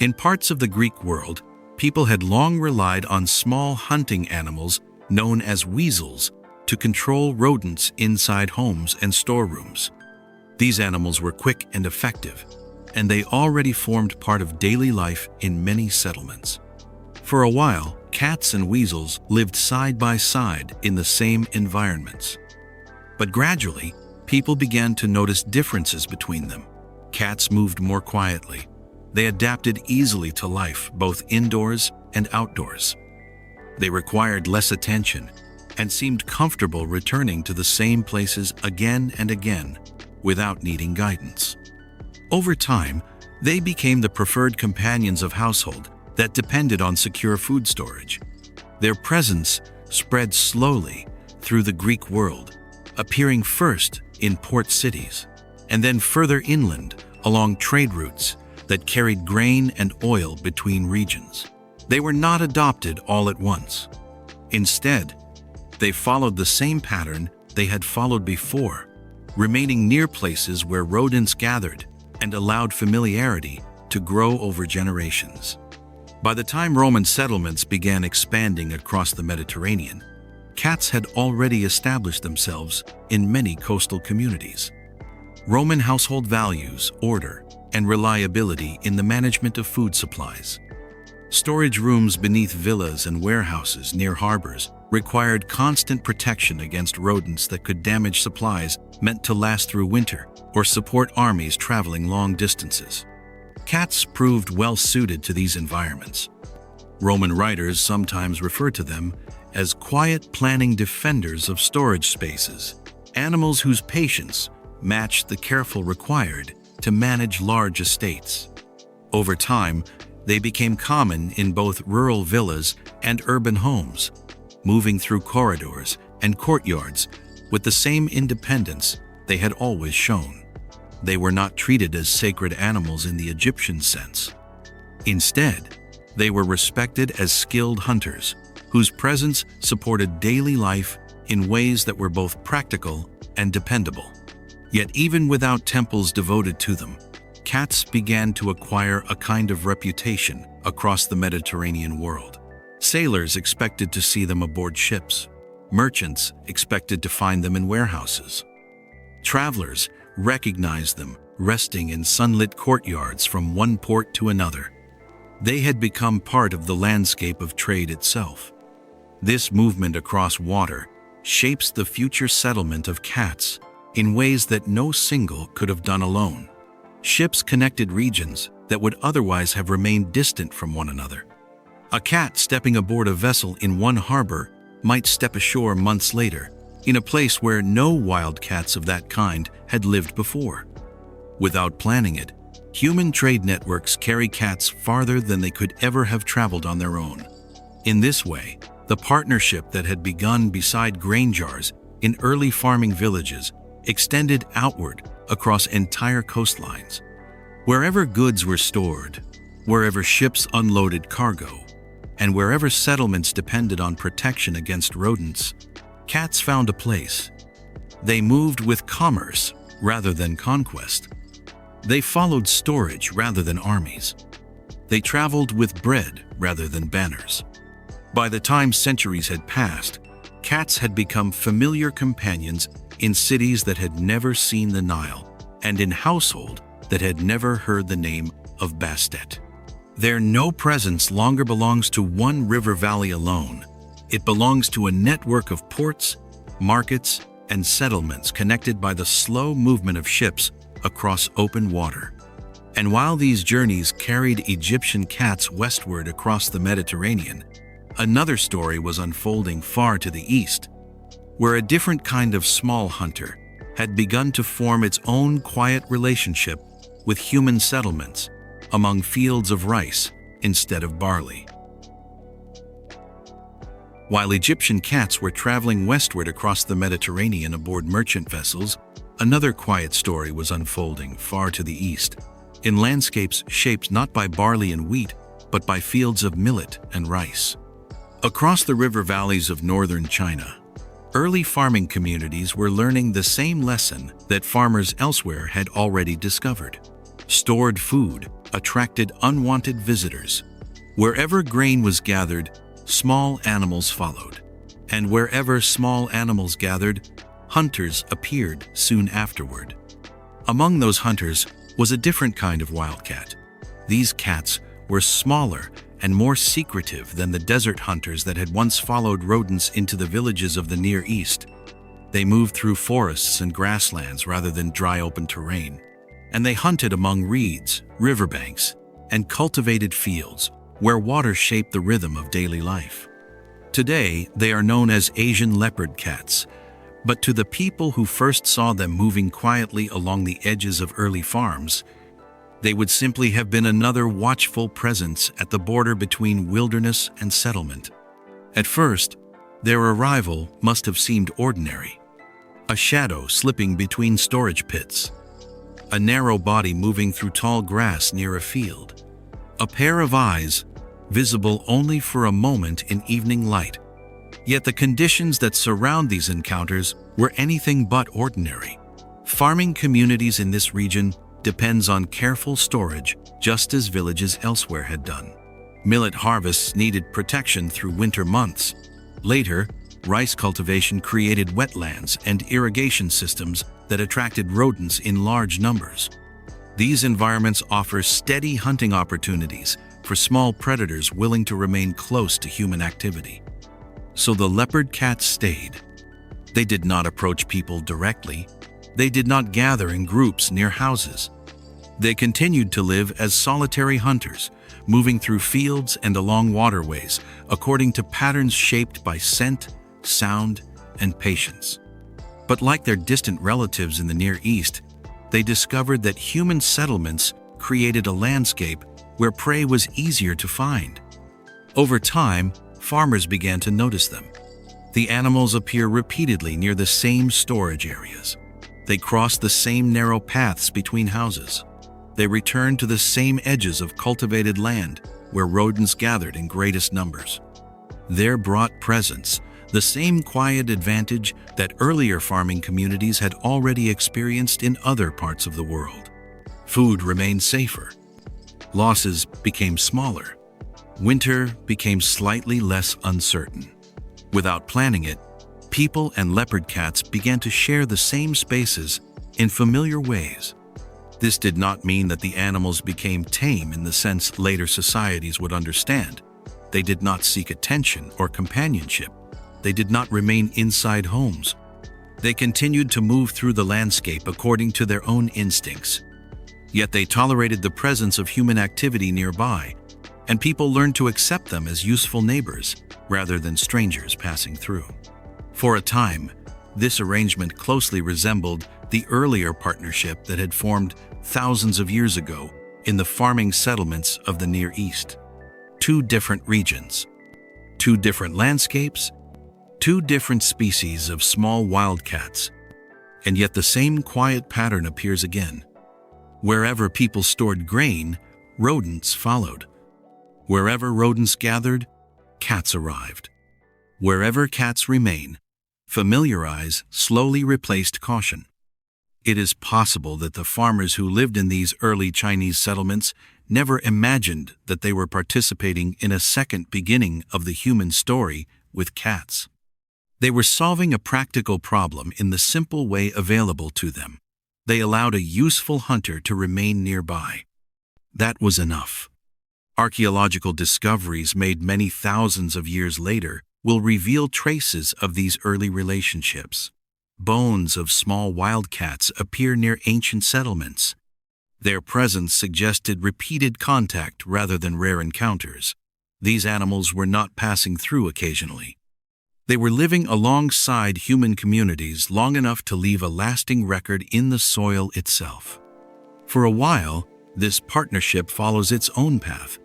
S1: In parts of the Greek world, people had long relied on small hunting animals known as weasels to control rodents inside homes and storerooms. These animals were quick and effective, and they already formed part of daily life in many settlements. For a while, cats and weasels lived side by side in the same environments. But gradually, people began to notice differences between them. Cats moved more quietly. They adapted easily to life, both indoors and outdoors. They required less attention and seemed comfortable returning to the same places again and again without needing guidance. Over time, they became the preferred companions of household that depended on secure food storage. Their presence spread slowly through the Greek world, appearing first in port cities and then further inland along trade routes that carried grain and oil between regions. They were not adopted all at once. Instead, they followed the same pattern they had followed before, remaining near places where rodents gathered and allowed familiarity to grow over generations. By the time Roman settlements began expanding across the Mediterranean, cats had already established themselves in many coastal communities. Roman household values order and reliability in the management of food supplies. Storage rooms beneath villas and warehouses near harbors required constant protection against rodents that could damage supplies meant to last through winter or support armies traveling long distances. Cats proved well suited to these environments. Roman writers sometimes refer to them as quiet planning defenders of storage spaces, animals whose patience matched the careful required to manage large estates. Over time, they became common in both rural villas and urban homes, moving through corridors and courtyards with the same independence they had always shown. They were not treated as sacred animals in the Egyptian sense. Instead, they were respected as skilled hunters, whose presence supported daily life in ways that were both practical and dependable. Yet even without temples devoted to them, cats began to acquire a kind of reputation across the Mediterranean world. Sailors expected to see them aboard ships. Merchants expected to find them in warehouses. Travelers recognized them resting in sunlit courtyards from one port to another. They had become part of the landscape of trade itself. This movement across water shapes the future settlement of cats in ways that no single could have done alone. Ships connected regions that would otherwise have remained distant from one another. A cat stepping aboard a vessel in one harbor might step ashore months later, in a place where no wild cats of that kind had lived before. Without planning it, human trade networks carry cats farther than they could ever have traveled on their own. In this way, the partnership that had begun beside grain jars in early farming villages extended outward across entire coastlines. Wherever goods were stored, wherever ships unloaded cargo, and wherever settlements depended on protection against rodents, cats found a place. They moved with commerce rather than conquest. They followed storage rather than armies. They traveled with bread rather than banners. By the time centuries had passed, cats had become familiar companions in cities that had never seen the Nile and in household that had never heard the name of Bastet. Their no presence longer belongs to one river valley alone. It belongs to a network of ports, markets, and settlements connected by the slow movement of ships across open water. And while these journeys carried Egyptian cats westward across the Mediterranean, another story was unfolding far to the east, where a different kind of small hunter had begun to form its own quiet relationship with human settlements among fields of rice instead of barley. While Egyptian cats were traveling westward across the Mediterranean aboard merchant vessels, another quiet story was unfolding far to the east, in landscapes shaped not by barley and wheat, but by fields of millet and rice. Across the river valleys of northern China, early farming communities were learning the same lesson that farmers elsewhere had already discovered. Stored food attracted unwanted visitors. Wherever grain was gathered, small animals followed. And wherever small animals gathered, hunters appeared soon afterward. Among those hunters was a different kind of wildcat. These cats were smaller and more secretive than the desert hunters that had once followed rodents into the villages of the Near East. They moved through forests and grasslands rather than dry open terrain, and they hunted among reeds, riverbanks, and cultivated fields where water shaped the rhythm of daily life. Today, they are known as Asian leopard cats, but to the people who first saw them moving quietly along the edges of early farms, they would simply have been another watchful presence at the border between wilderness and settlement. At first, their arrival must have seemed ordinary. A shadow slipping between storage pits, a narrow body moving through tall grass near a field, a pair of eyes visible only for a moment in evening light. Yet the conditions that surround these encounters were anything but ordinary. Farming communities in this region depends on careful storage, just as villages elsewhere had done. Millet harvests needed protection through winter months. Later, rice cultivation created wetlands and irrigation systems that attracted rodents in large numbers. These environments offer steady hunting opportunities for small predators willing to remain close to human activity. So the leopard cats stayed. They did not approach people directly. They did not gather in groups near houses. They continued to live as solitary hunters, moving through fields and along waterways according to patterns shaped by scent, sound, and patience. But like their distant relatives in the Near East, they discovered that human settlements created a landscape where prey was easier to find. Over time, farmers began to notice them. The animals appear repeatedly near the same storage areas. They cross the same narrow paths between houses. They return to the same edges of cultivated land where rodents gathered in greatest numbers. Their brought presence the same quiet advantage that earlier farming communities had already experienced in other parts of the world. Food remained safer. Losses became smaller. Winter became slightly less uncertain. Without planning it, people and leopard cats began to share the same spaces in familiar ways. This did not mean that the animals became tame in the sense later societies would understand. They did not seek attention or companionship. They did not remain inside homes. They continued to move through the landscape according to their own instincts. Yet they tolerated the presence of human activity nearby, and people learned to accept them as useful neighbors rather than strangers passing through. For a time, this arrangement closely resembled the earlier partnership that had formed thousands of years ago in the farming settlements of the Near East. Two different regions, two different landscapes, two different species of small wildcats, and yet the same quiet pattern appears again. Wherever people stored grain, rodents followed. Wherever rodents gathered, cats arrived. Wherever cats remain, familiar eyes slowly replaced caution. It is possible that the farmers who lived in these early Chinese settlements never imagined that they were participating in a second beginning of the human story with cats. They were solving a practical problem in the simple way available to them. They allowed a useful hunter to remain nearby. That was enough. Archaeological discoveries made many thousands of years later will reveal traces of these early relationships. Bones of small wildcats appear near ancient settlements. Their presence suggested repeated contact rather than rare encounters. These animals were not passing through occasionally. They were living alongside human communities long enough to leave a lasting record in the soil itself. For a while, this partnership follows its own path.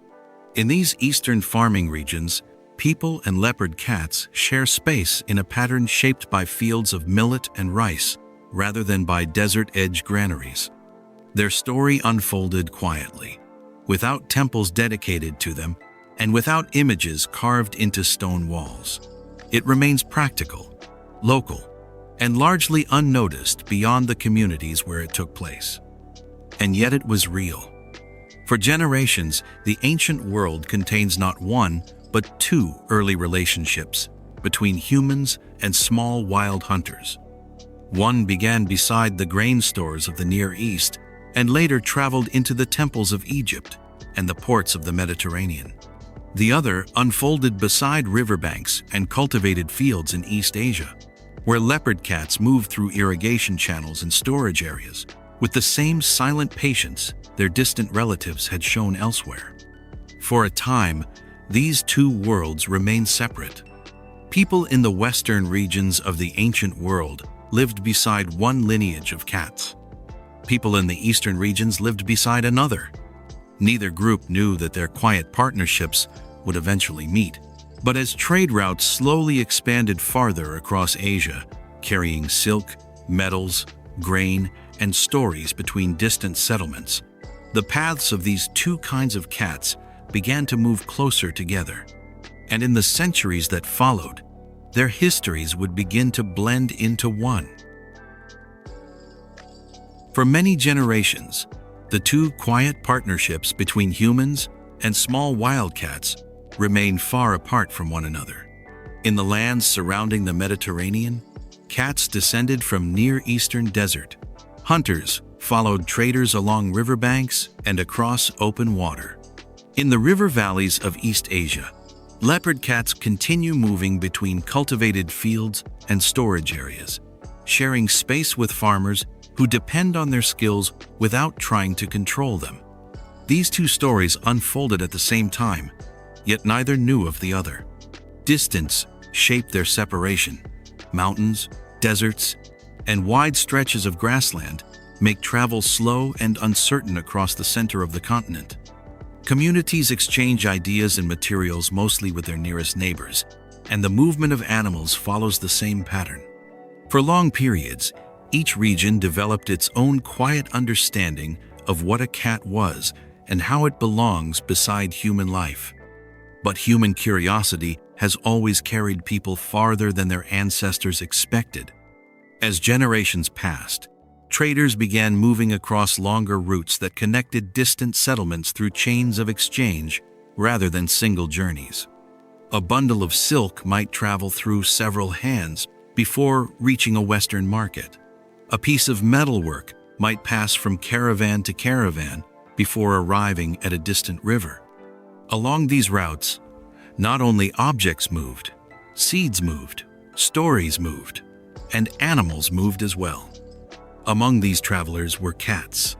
S1: In these eastern farming regions, people and leopard cats share space in a pattern shaped by fields of millet and rice, rather than by desert-edge granaries. Their story unfolded quietly, without temples dedicated to them, and without images carved into stone walls. It remains practical, local, and largely unnoticed beyond the communities where it took place. And yet it was real. For generations, the ancient world contains not one, but two early relationships between humans and small wild hunters. One began beside the grain stores of the Near East and later traveled into the temples of Egypt and the ports of the Mediterranean. The other unfolded beside riverbanks and cultivated fields in East Asia, where leopard cats moved through irrigation channels and storage areas with the same silent patience their distant relatives had shown elsewhere. For a time, these two worlds remained separate. People in the western regions of the ancient world lived beside one lineage of cats. People in the eastern regions lived beside another. Neither group knew that their quiet partnerships would eventually meet. But as trade routes slowly expanded farther across Asia, carrying silk, metals, grain, and stories between distant settlements, the paths of these two kinds of cats began to move closer together. And in the centuries that followed, their histories would begin to blend into one. For many generations, the two quiet partnerships between humans and small wildcats remained far apart from one another. In the lands surrounding the Mediterranean, cats descended from Near Eastern desert. Hunters followed traders along riverbanks and across open water. In the river valleys of East Asia, leopard cats continue moving between cultivated fields and storage areas, sharing space with farmers who depend on their skills without trying to control them. These two stories unfolded at the same time, yet neither knew of the other. Distance shaped their separation. Mountains, deserts, and wide stretches of grassland make travel slow and uncertain across the center of the continent. Communities exchange ideas and materials mostly with their nearest neighbors, and the movement of animals follows the same pattern. For long periods, each region developed its own quiet understanding of what a cat was and how it belongs beside human life. But human curiosity has always carried people farther than their ancestors expected. As generations passed, traders began moving across longer routes that connected distant settlements through chains of exchange rather than single journeys. A bundle of silk might travel through several hands before reaching a Western market. A piece of metalwork might pass from caravan to caravan before arriving at a distant river. Along these routes, not only objects moved, seeds moved, stories moved, and animals moved as well. Among these travelers were cats.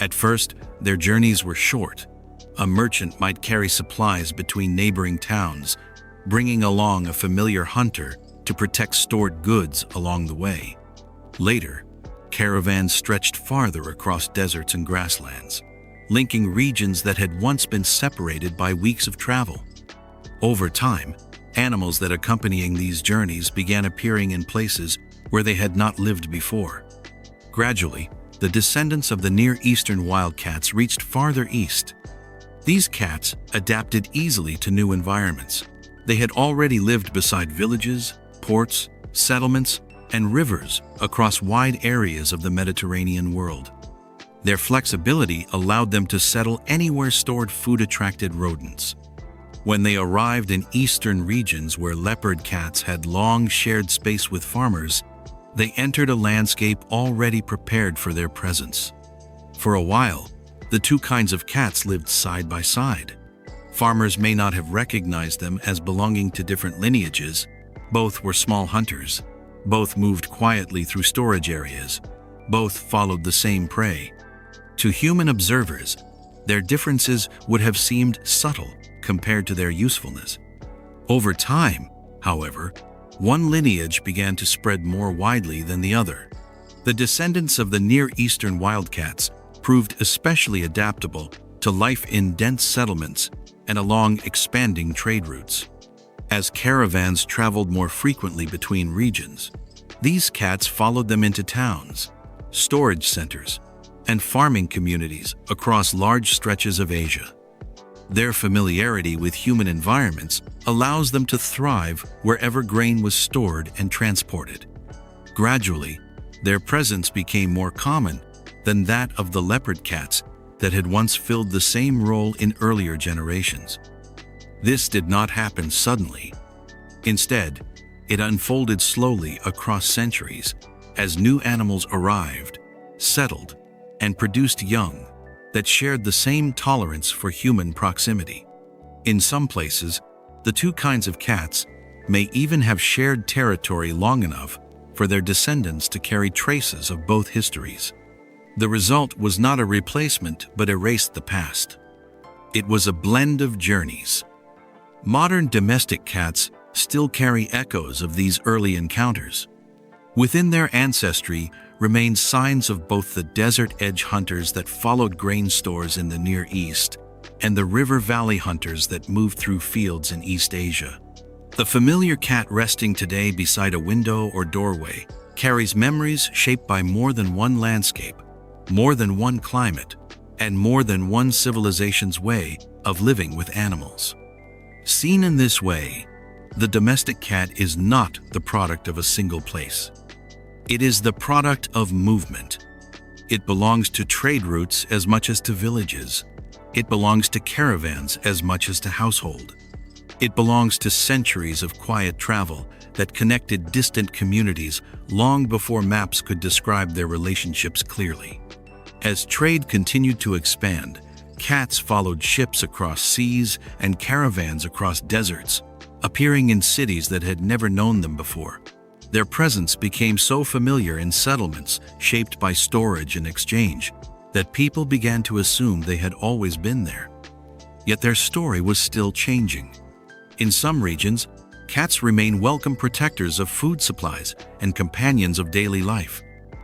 S1: At first, their journeys were short. A merchant might carry supplies between neighboring towns, bringing along a familiar hunter to protect stored goods along the way. Later, caravans stretched farther across deserts and grasslands, linking regions that had once been separated by weeks of travel. Over time, animals that accompanying these journeys began appearing in places where they had not lived before. Gradually, the descendants of the Near Eastern wildcats reached farther east. These cats adapted easily to new environments. They had already lived beside villages, ports, settlements, and rivers across wide areas of the Mediterranean world. Their flexibility allowed them to settle anywhere stored food attracted rodents. When they arrived in eastern regions where leopard cats had long shared space with farmers, they entered a landscape already prepared for their presence. For a while, the two kinds of cats lived side by side. Farmers may not have recognized them as belonging to different lineages. Both were small hunters. Both moved quietly through storage areas. Both followed the same prey. To human observers, their differences would have seemed subtle compared to their usefulness. Over time, however, one lineage began to spread more widely than the other. The descendants of the Near Eastern wildcats proved especially adaptable to life in dense settlements and along expanding trade routes. As caravans traveled more frequently between regions, these cats followed them into towns, storage centers, and farming communities across large stretches of Asia. Their familiarity with human environments allows them to thrive wherever grain was stored and transported. Gradually, their presence became more common than that of the leopard cats that had once filled the same role in earlier generations. This did not happen suddenly. Instead, it unfolded slowly across centuries as new animals arrived, settled, and produced young that shared the same tolerance for human proximity. In some places, the two kinds of cats may even have shared territory long enough for their descendants to carry traces of both histories. The result was not a replacement but erased the past. It was a blend of journeys. Modern domestic cats still carry echoes of these early encounters. Within their ancestry remain signs of both the desert edge hunters that followed grain stores in the Near East and the river valley hunters that moved through fields in East Asia. The familiar cat resting today beside a window or doorway carries memories shaped by more than one landscape, more than one climate, and more than one civilization's way of living with animals. Seen in this way, the domestic cat is not the product of a single place. It is the product of movement. It belongs to trade routes as much as to villages. It belongs to caravans as much as to household. It belongs to centuries of quiet travel that connected distant communities long before maps could describe their relationships clearly. As trade continued to expand, cats followed ships across seas and caravans across deserts, appearing in cities that had never known them before. Their presence became so familiar in settlements shaped by storage and exchange that people began to assume they had always been there. Yet their story was still changing. In some regions, cats remain welcome protectors of food supplies and companions of daily life.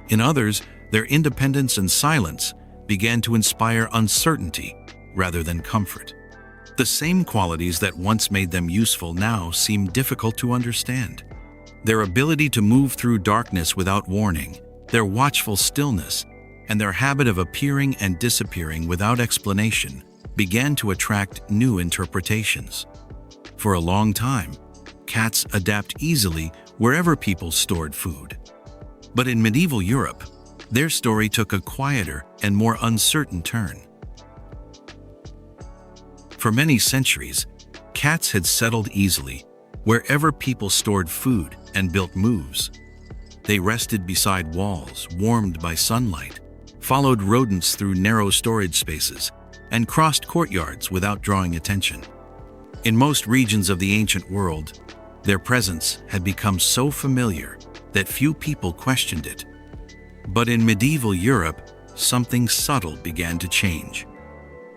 S1: In others, their independence and silence began to inspire uncertainty rather than comfort. The same qualities that once made them useful now seem difficult to understand. Their ability to move through darkness without warning, their watchful stillness, and their habit of appearing and disappearing without explanation began to attract new interpretations. For a long time, cats adapt easily wherever people stored food. But in medieval Europe, their story took a quieter and more uncertain turn. For many centuries, cats had settled easily wherever people stored food and built moves. They rested beside walls, warmed by sunlight, followed rodents through narrow storage spaces, and crossed courtyards without drawing attention. In most regions of the ancient world, their presence had become so familiar that few people questioned it. But in medieval Europe, something subtle began to change.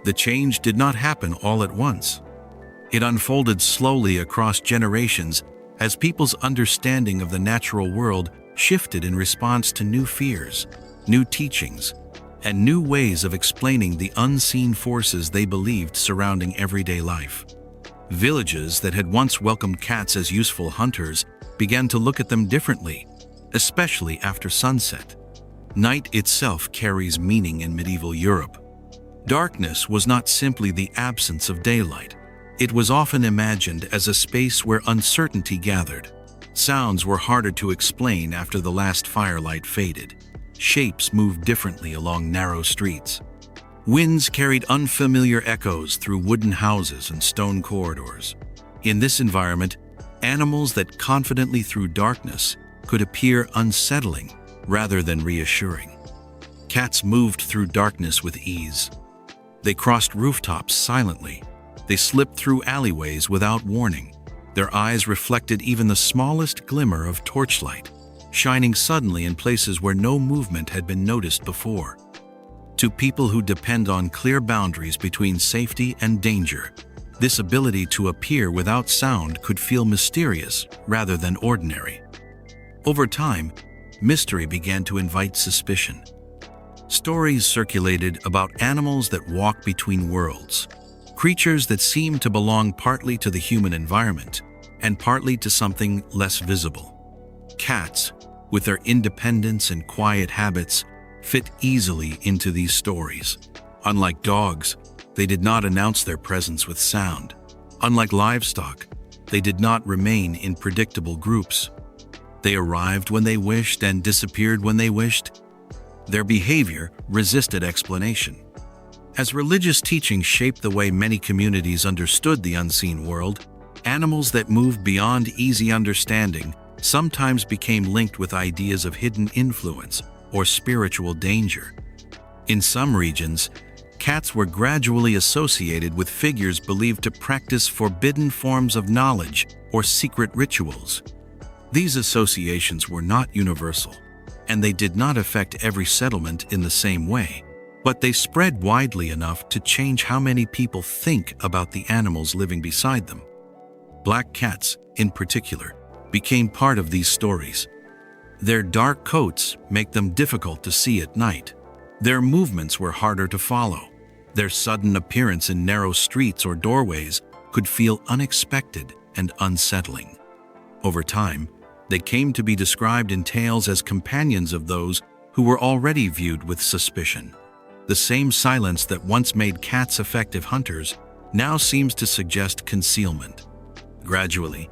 S1: The change did not happen all at once. It unfolded slowly across generations as people's understanding of the natural world shifted in response to new fears, new teachings, and new ways of explaining the unseen forces they believed surrounding everyday life. Villages that had once welcomed cats as useful hunters began to look at them differently, especially after sunset. Night itself carries meaning in medieval Europe. Darkness was not simply the absence of daylight. It was often imagined as a space where uncertainty gathered. Sounds were harder to explain after the last firelight faded. Shapes moved differently along narrow streets. Winds carried unfamiliar echoes through wooden houses and stone corridors. In this environment, animals that confidently through darkness could appear unsettling rather than reassuring. Cats moved through darkness with ease. They crossed rooftops silently. They slipped through alleyways without warning. Their eyes reflected even the smallest glimmer of torchlight, shining suddenly in places where no movement had been noticed before. To people who depend on clear boundaries between safety and danger, this ability to appear without sound could feel mysterious rather than ordinary. Over time, mystery began to invite suspicion. Stories circulated about animals that walk between worlds, creatures that seem to belong partly to the human environment and partly to something less visible. Cats, with their independence and quiet habits, fit easily into these stories. Unlike dogs, they did not announce their presence with sound. Unlike livestock, they did not remain in predictable groups. They arrived when they wished and disappeared when they wished. Their behavior resisted explanation. As religious teachings shaped the way many communities understood the unseen world, animals that moved beyond easy understanding sometimes became linked with ideas of hidden influence or spiritual danger. In some regions, cats were gradually associated with figures believed to practice forbidden forms of knowledge or secret rituals. These associations were not universal, and they did not affect every settlement in the same way, but they spread widely enough to change how many people think about the animals living beside them. Black cats, in particular, became part of these stories. Their dark coats make them difficult to see at night. Their movements were harder to follow. Their sudden appearance in narrow streets or doorways could feel unexpected and unsettling. Over time, they came to be described in tales as companions of those who were already viewed with suspicion. The same silence that once made cats effective hunters now seems to suggest concealment. Gradually,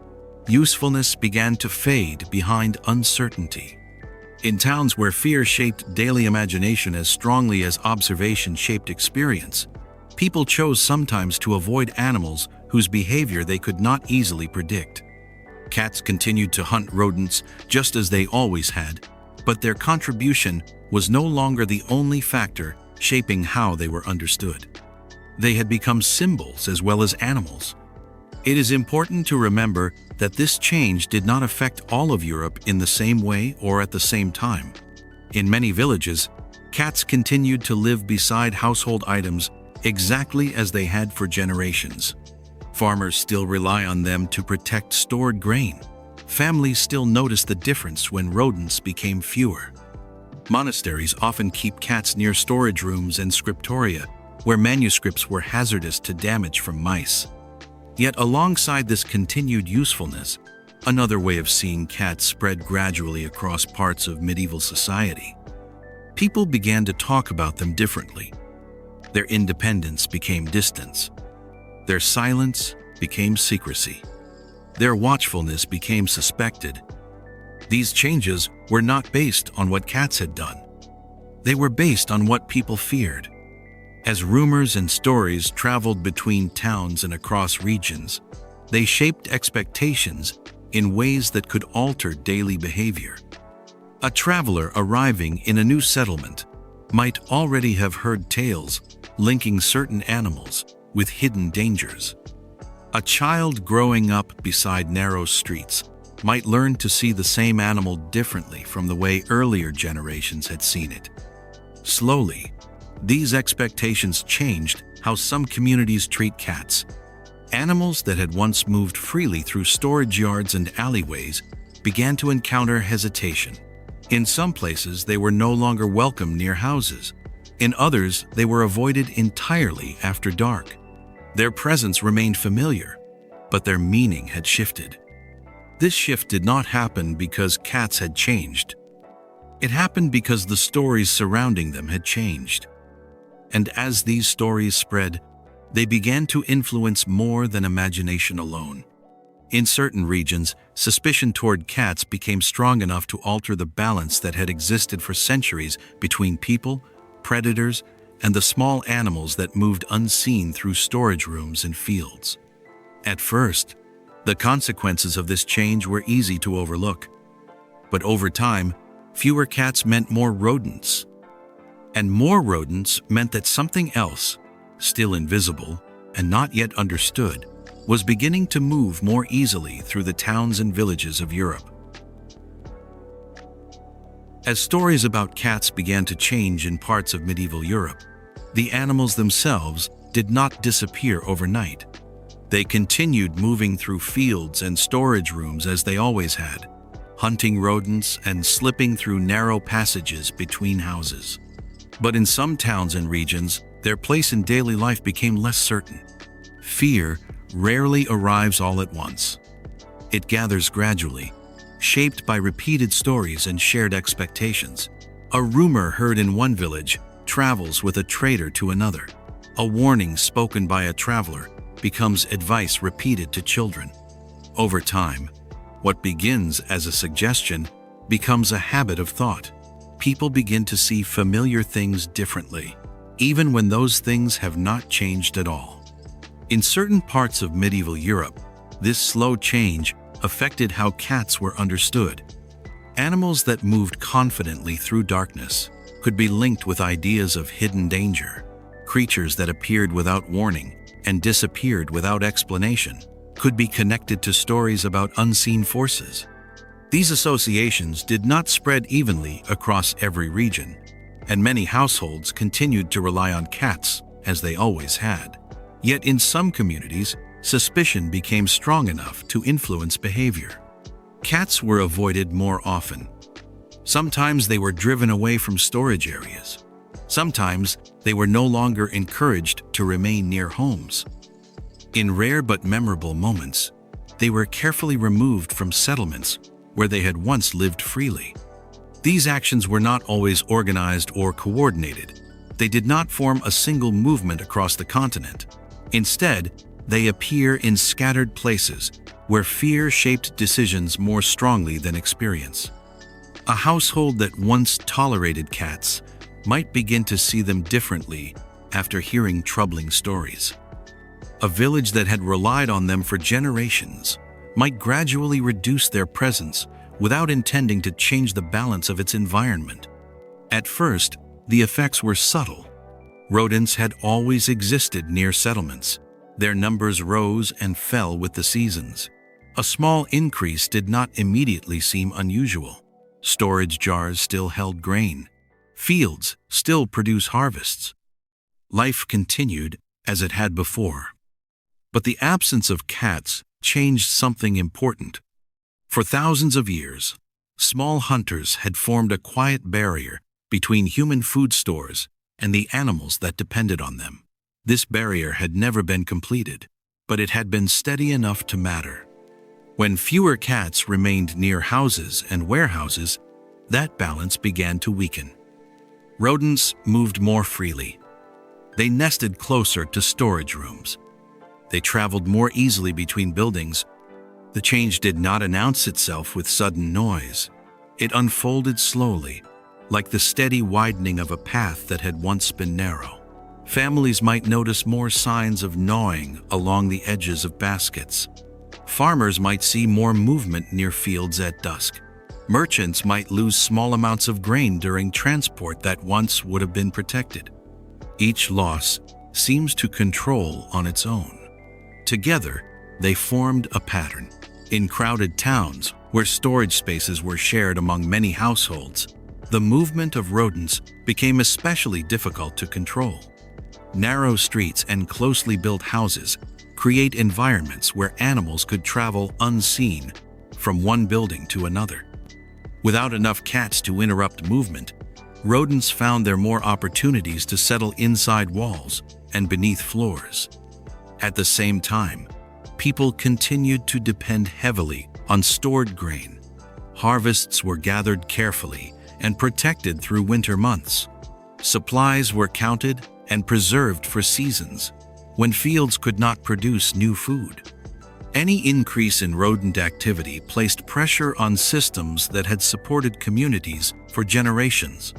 S1: usefulness began to fade behind uncertainty. In towns where fear shaped daily imagination as strongly as observation shaped experience, people chose sometimes to avoid animals whose behavior they could not easily predict. Cats continued to hunt rodents just as they always had, but their contribution was no longer the only factor shaping how they were understood. They had become symbols as well as animals. It is important to remember that this change did not affect all of Europe in the same way or at the same time. In many villages, cats continued to live beside household items exactly as they had for generations. Farmers still rely on them to protect stored grain. Families still notice the difference when rodents became fewer. Monasteries often keep cats near storage rooms and scriptoria, where manuscripts were hazardous to damage from mice. Yet alongside this continued usefulness, another way of seeing cats spread gradually across parts of medieval society. People began to talk about them differently. Their independence became distance. Their silence became secrecy. Their watchfulness became suspected. These changes were not based on what cats had done. They were based on what people feared. As rumors and stories traveled between towns and across regions, they shaped expectations in ways that could alter daily behavior. A traveler arriving in a new settlement might already have heard tales linking certain animals with hidden dangers. A child growing up beside narrow streets might learn to see the same animal differently from the way earlier generations had seen it. Slowly, these expectations changed how some communities treat cats. Animals that had once moved freely through storage yards and alleyways began to encounter hesitation. In some places, they were no longer welcome near houses. In others, they were avoided entirely after dark. Their presence remained familiar, but their meaning had shifted. This shift did not happen because cats had changed. It happened because the stories surrounding them had changed. And as these stories spread, they began to influence more than imagination alone. In certain regions, suspicion toward cats became strong enough to alter the balance that had existed for centuries between people, predators, and the small animals that moved unseen through storage rooms and fields. At first, the consequences of this change were easy to overlook. But over time, fewer cats meant more rodents. And more rodents meant that something else, still invisible and not yet understood, was beginning to move more easily through the towns and villages of Europe. As stories about cats began to change in parts of medieval Europe, the animals themselves did not disappear overnight. They continued moving through fields and storage rooms as they always had, hunting rodents and slipping through narrow passages between houses. But in some towns and regions, their place in daily life became less certain. Fear rarely arrives all at once. It gathers gradually, shaped by repeated stories and shared expectations. A rumor heard in one village travels with a traitor to another. A warning spoken by a traveler becomes advice repeated to children. Over time, what begins as a suggestion becomes a habit of thought. People begin to see familiar things differently, even when those things have not changed at all. In certain parts of medieval Europe, this slow change affected how cats were understood. Animals that moved confidently through darkness could be linked with ideas of hidden danger. Creatures that appeared without warning and disappeared without explanation could be connected to stories about unseen forces. These associations did not spread evenly across every region, and many households continued to rely on cats as they always had. Yet in some communities, suspicion became strong enough to influence behavior. Cats were avoided more often. Sometimes they were driven away from storage areas. Sometimes they were no longer encouraged to remain near homes. In rare but memorable moments, they were carefully removed from settlements where they had once lived freely. These actions were not always organized or coordinated. They did not form a single movement across the continent. Instead, they appear in scattered places where fear shaped decisions more strongly than experience. A household that once tolerated cats might begin to see them differently after hearing troubling stories. A village that had relied on them for generations might gradually reduce their presence without intending to change the balance of its environment. At first, the effects were subtle. Rodents had always existed near settlements. Their numbers rose and fell with the seasons. A small increase did not immediately seem unusual. Storage jars still held grain. Fields still produce harvests. Life continued as it had before. But the absence of cats changed something important. For thousands of years, small hunters had formed a quiet barrier between human food stores and the animals that depended on them. This barrier had never been completed, but it had been steady enough to matter. When fewer cats remained near houses and warehouses, that balance began to weaken. Rodents moved more freely. They nested closer to storage rooms. They traveled more easily between buildings. The change did not announce itself with sudden noise. It unfolded slowly, like the steady widening of a path that had once been narrow. Families might notice more signs of gnawing along the edges of baskets. Farmers might see more movement near fields at dusk. Merchants might lose small amounts of grain during transport that once would have been protected. Each loss seems to control on its own. Together, they formed a pattern. In crowded towns, where storage spaces were shared among many households, the movement of rodents became especially difficult to control. Narrow streets and closely built houses create environments where animals could travel unseen from one building to another. Without enough cats to interrupt movement, rodents found there more opportunities to settle inside walls and beneath floors. At the same time, people continued to depend heavily on stored grain. Harvests were gathered carefully and protected through winter months. Supplies were counted and preserved for seasons when fields could not produce new food. Any increase in rodent activity placed pressure on systems that had supported communities for generations.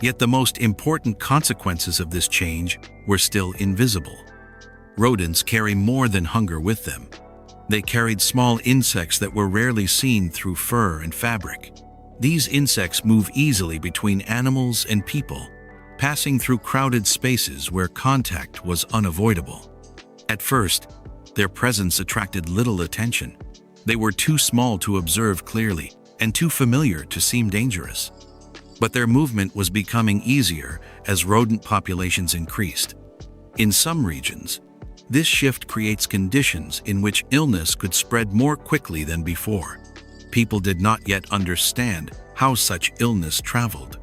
S1: Yet the most important consequences of this change were still invisible. Rodents carry more than hunger with them. They carried small insects that were rarely seen through fur and fabric. These insects move easily between animals and people, passing through crowded spaces where contact was unavoidable. At first, their presence attracted little attention. They were too small to observe clearly and too familiar to seem dangerous. But their movement was becoming easier as rodent populations increased. In some regions, this shift creates conditions in which illness could spread more quickly than before. People did not yet understand how such illness traveled.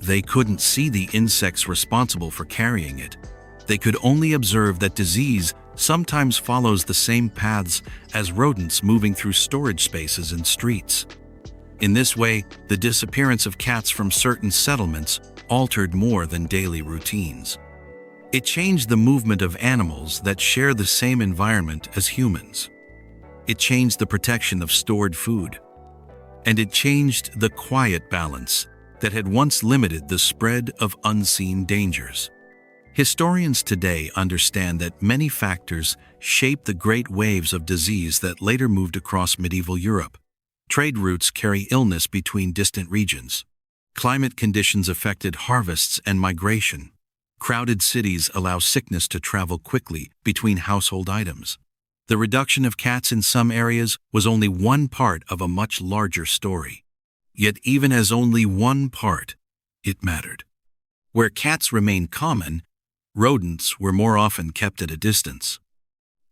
S1: They couldn't see the insects responsible for carrying it. They could only observe that disease sometimes follows the same paths as rodents moving through storage spaces and streets. In this way, the disappearance of cats from certain settlements altered more than daily routines. It changed the movement of animals that share the same environment as humans. It changed the protection of stored food. And it changed the quiet balance that had once limited the spread of unseen dangers. Historians today understand that many factors shaped the great waves of disease that later moved across medieval Europe. Trade routes carry illness between distant regions. Climate conditions affected harvests and migration. Crowded cities allow sickness to travel quickly between household items. The reduction of cats in some areas was only one part of a much larger story. Yet even as only one part, it mattered. Where cats remained common, rodents were more often kept at a distance.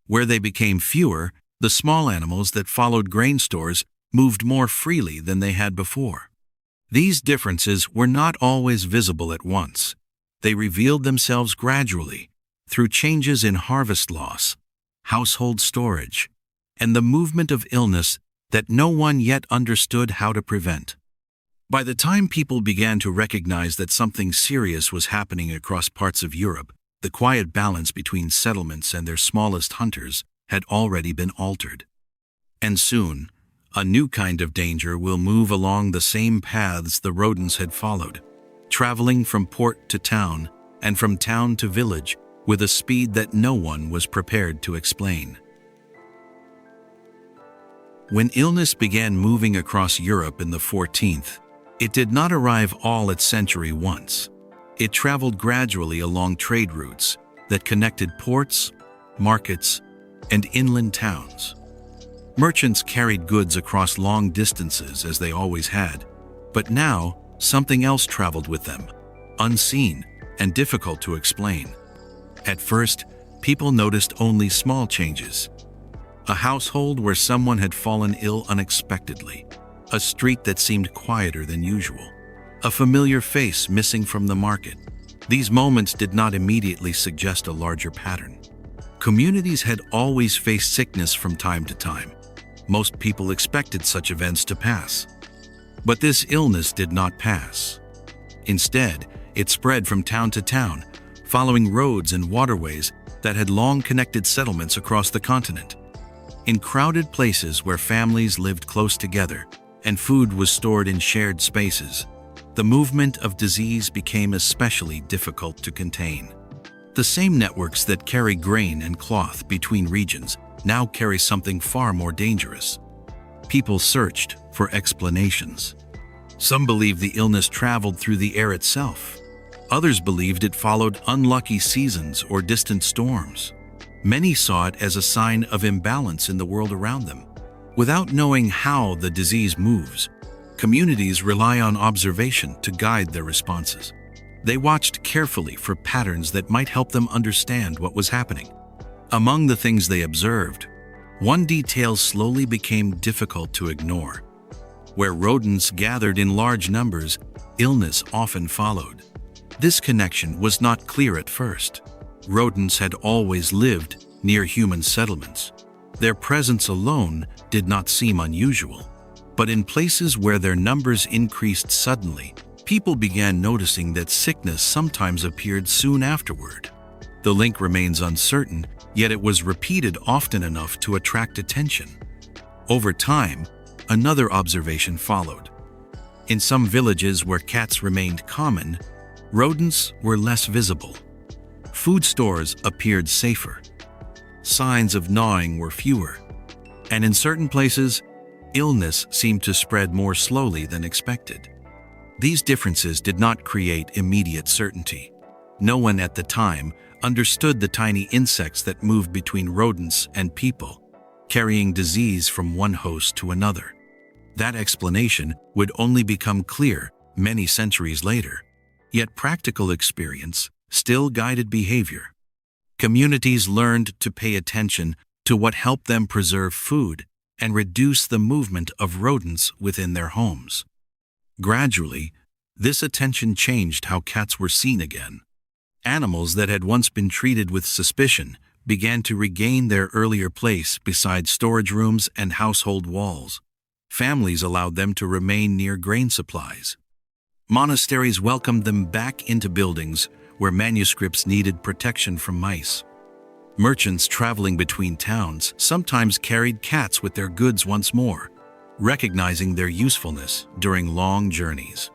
S1: Where they became fewer, the small animals that followed grain stores moved more freely than they had before. These differences were not always visible at once. They revealed themselves gradually through changes in harvest loss, household storage, and the movement of illness that no one yet understood how to prevent. By the time people began to recognize that something serious was happening across parts of Europe, the quiet balance between settlements and their smallest hunters had already been altered. And soon, a new kind of danger will move along the same paths the rodents had followed, traveling from port to town and from town to village with a speed that no one was prepared to explain. When illness began moving across Europe in the 14th, it did not arrive all at century once. It traveled gradually along trade routes that connected ports, markets, and inland towns. Merchants carried goods across long distances as they always had, but now something else traveled with them, unseen and difficult to explain. At first, people noticed only small changes. A household where someone had fallen ill unexpectedly, a street that seemed quieter than usual, a familiar face missing from the market. These moments did not immediately suggest a larger pattern. Communities had always faced sickness from time to time. Most people expected such events to pass. But this illness did not pass. Instead, it spread from town to town, following roads and waterways that had long connected settlements across the continent. In crowded places where families lived close together and food was stored in shared spaces, the movement of disease became especially difficult to contain. The same networks that carry grain and cloth between regions now carry something far more dangerous. People searched for explanations. Some believed the illness traveled through the air itself. Others believed it followed unlucky seasons or distant storms. Many saw it as a sign of imbalance in the world around them. Without knowing how the disease moves, communities rely on observation to guide their responses. They watched carefully for patterns that might help them understand what was happening. Among the things they observed, one detail slowly became difficult to ignore. Where rodents gathered in large numbers, illness often followed. This connection was not clear at first. Rodents had always lived near human settlements. Their presence alone did not seem unusual. But in places where their numbers increased suddenly, people began noticing that sickness sometimes appeared soon afterward. The link remains uncertain, yet it was repeated often enough to attract attention. Over time, another observation followed. In some villages where cats remained common, rodents were less visible. Food stores appeared safer. Signs of gnawing were fewer. And in certain places, illness seemed to spread more slowly than expected. These differences did not create immediate certainty. No one at the time understood the tiny insects that moved between rodents and people, carrying disease from one host to another. That explanation would only become clear many centuries later. Yet practical experience still guided behavior. Communities learned to pay attention to what helped them preserve food and reduce the movement of rodents within their homes. Gradually, This attention changed how cats were seen again. Animals that had once been treated with suspicion began to regain their earlier place beside storage rooms and household walls. Families allowed them to remain near grain supplies. Monasteries welcomed them back into buildings where manuscripts needed protection from mice. Merchants traveling between towns sometimes carried cats with their goods once more, recognizing their usefulness during long journeys.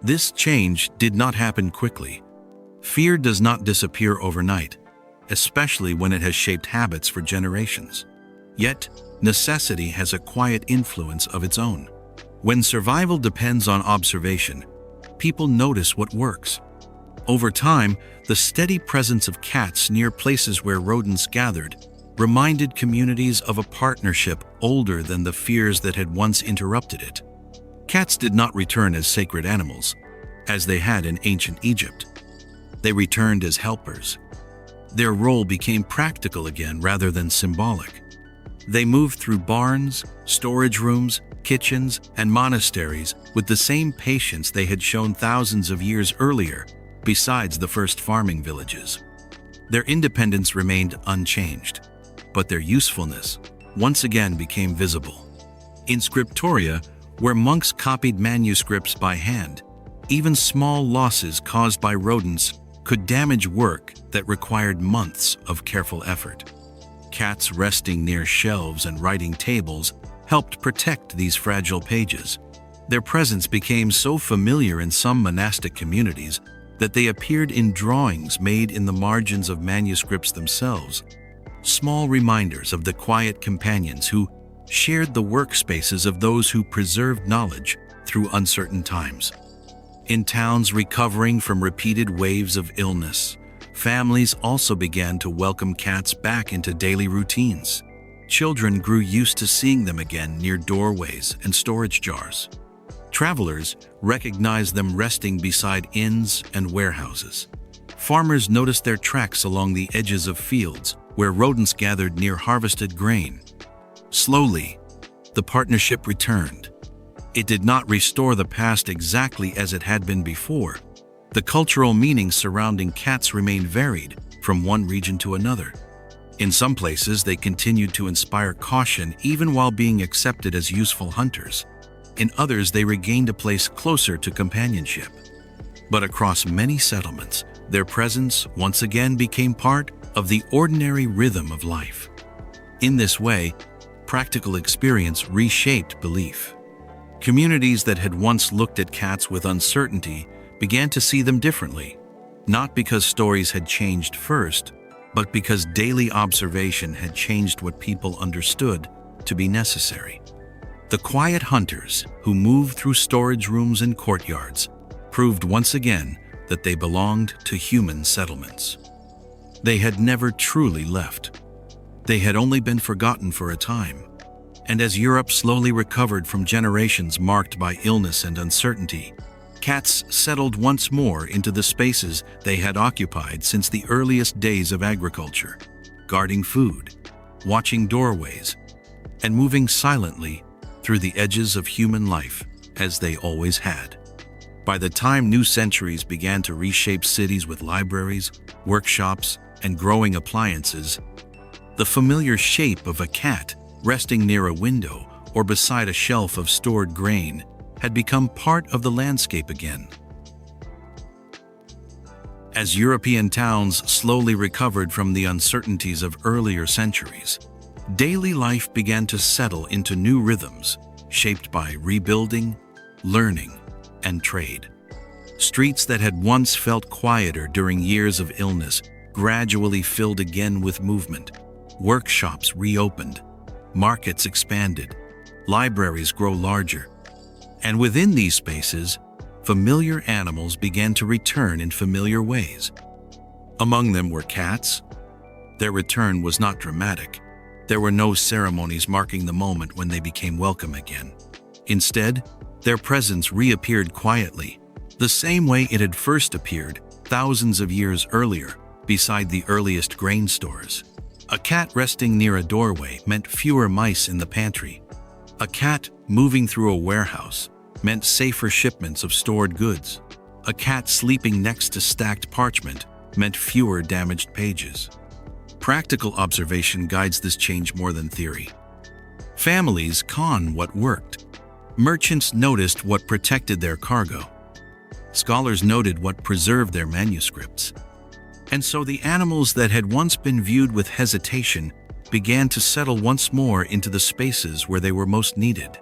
S1: This change did not happen quickly. Fear does not disappear overnight, especially when it has shaped habits for generations. Yet, necessity has a quiet influence of its own. When survival depends on observation, people notice what works. Over time, the steady presence of cats near places where rodents gathered reminded communities of a partnership older than the fears that had once interrupted it. Cats did not return as sacred animals, as they had in ancient Egypt. They returned as helpers. Their role became practical again rather than symbolic. They moved through barns, storage rooms, kitchens, and monasteries with the same patience they had shown thousands of years earlier, besides the first farming villages. Their independence remained unchanged, but their usefulness once again became visible. In scriptoria, where monks copied manuscripts by hand, even small losses caused by rodents could damage work that required months of careful effort. Cats resting near shelves and writing tables helped protect these fragile pages. Their presence became so familiar in some monastic communities that they appeared in drawings made in the margins of manuscripts themselves, small reminders of the quiet companions who shared the workspaces of those who preserved knowledge through uncertain times. In towns recovering from repeated waves of illness, families also began to welcome cats back into daily routines. Children grew used to seeing them again near doorways and storage jars. Travelers recognized them resting beside inns and warehouses. Farmers noticed their tracks along the edges of fields where rodents gathered near harvested grain. Slowly, the partnership returned. It did not restore the past exactly as it had been before. The cultural meanings surrounding cats remained varied from one region to another. In some places, they continued to inspire caution even while being accepted as useful hunters. In others, they regained a place closer to companionship. But across many settlements, their presence once again became part of the ordinary rhythm of life. In this way, practical experience reshaped belief. Communities that had once looked at cats with uncertainty began to see them differently, not because stories had changed first, but because daily observation had changed what people understood to be necessary. The quiet hunters who moved through storage rooms and courtyards proved once again that they belonged to human settlements. They had never truly left. They had only been forgotten for a time. And as Europe slowly recovered from generations marked by illness and uncertainty, cats settled once more into the spaces they had occupied since the earliest days of agriculture, guarding food, watching doorways, and moving silently through the edges of human life as they always had. By the time new centuries began to reshape cities with libraries, workshops, and growing appliances, the familiar shape of a cat resting near a window or beside a shelf of stored grain had become part of the landscape again. As European towns slowly recovered from the uncertainties of earlier centuries, daily life began to settle into new rhythms, shaped by rebuilding, learning, and trade. Streets that had once felt quieter during years of illness gradually filled again with movement. Workshops reopened, markets expanded, libraries grow larger, and within these spaces, familiar animals began to return in familiar ways. Among them were cats. Their return was not dramatic. There were no ceremonies marking the moment when they became welcome again. Instead, their presence reappeared quietly, the same way it had first appeared thousands of years earlier beside the earliest grain stores. A cat resting near a doorway meant fewer mice in the pantry. A cat moving through a warehouse meant safer shipments of stored goods. A cat sleeping next to stacked parchment meant fewer damaged pages. Practical observation guides this change more than theory. Families con what worked. Merchants noticed what protected their cargo. Scholars noted what preserved their manuscripts. And so the animals that had once been viewed with hesitation began to settle once more into the spaces where they were most needed.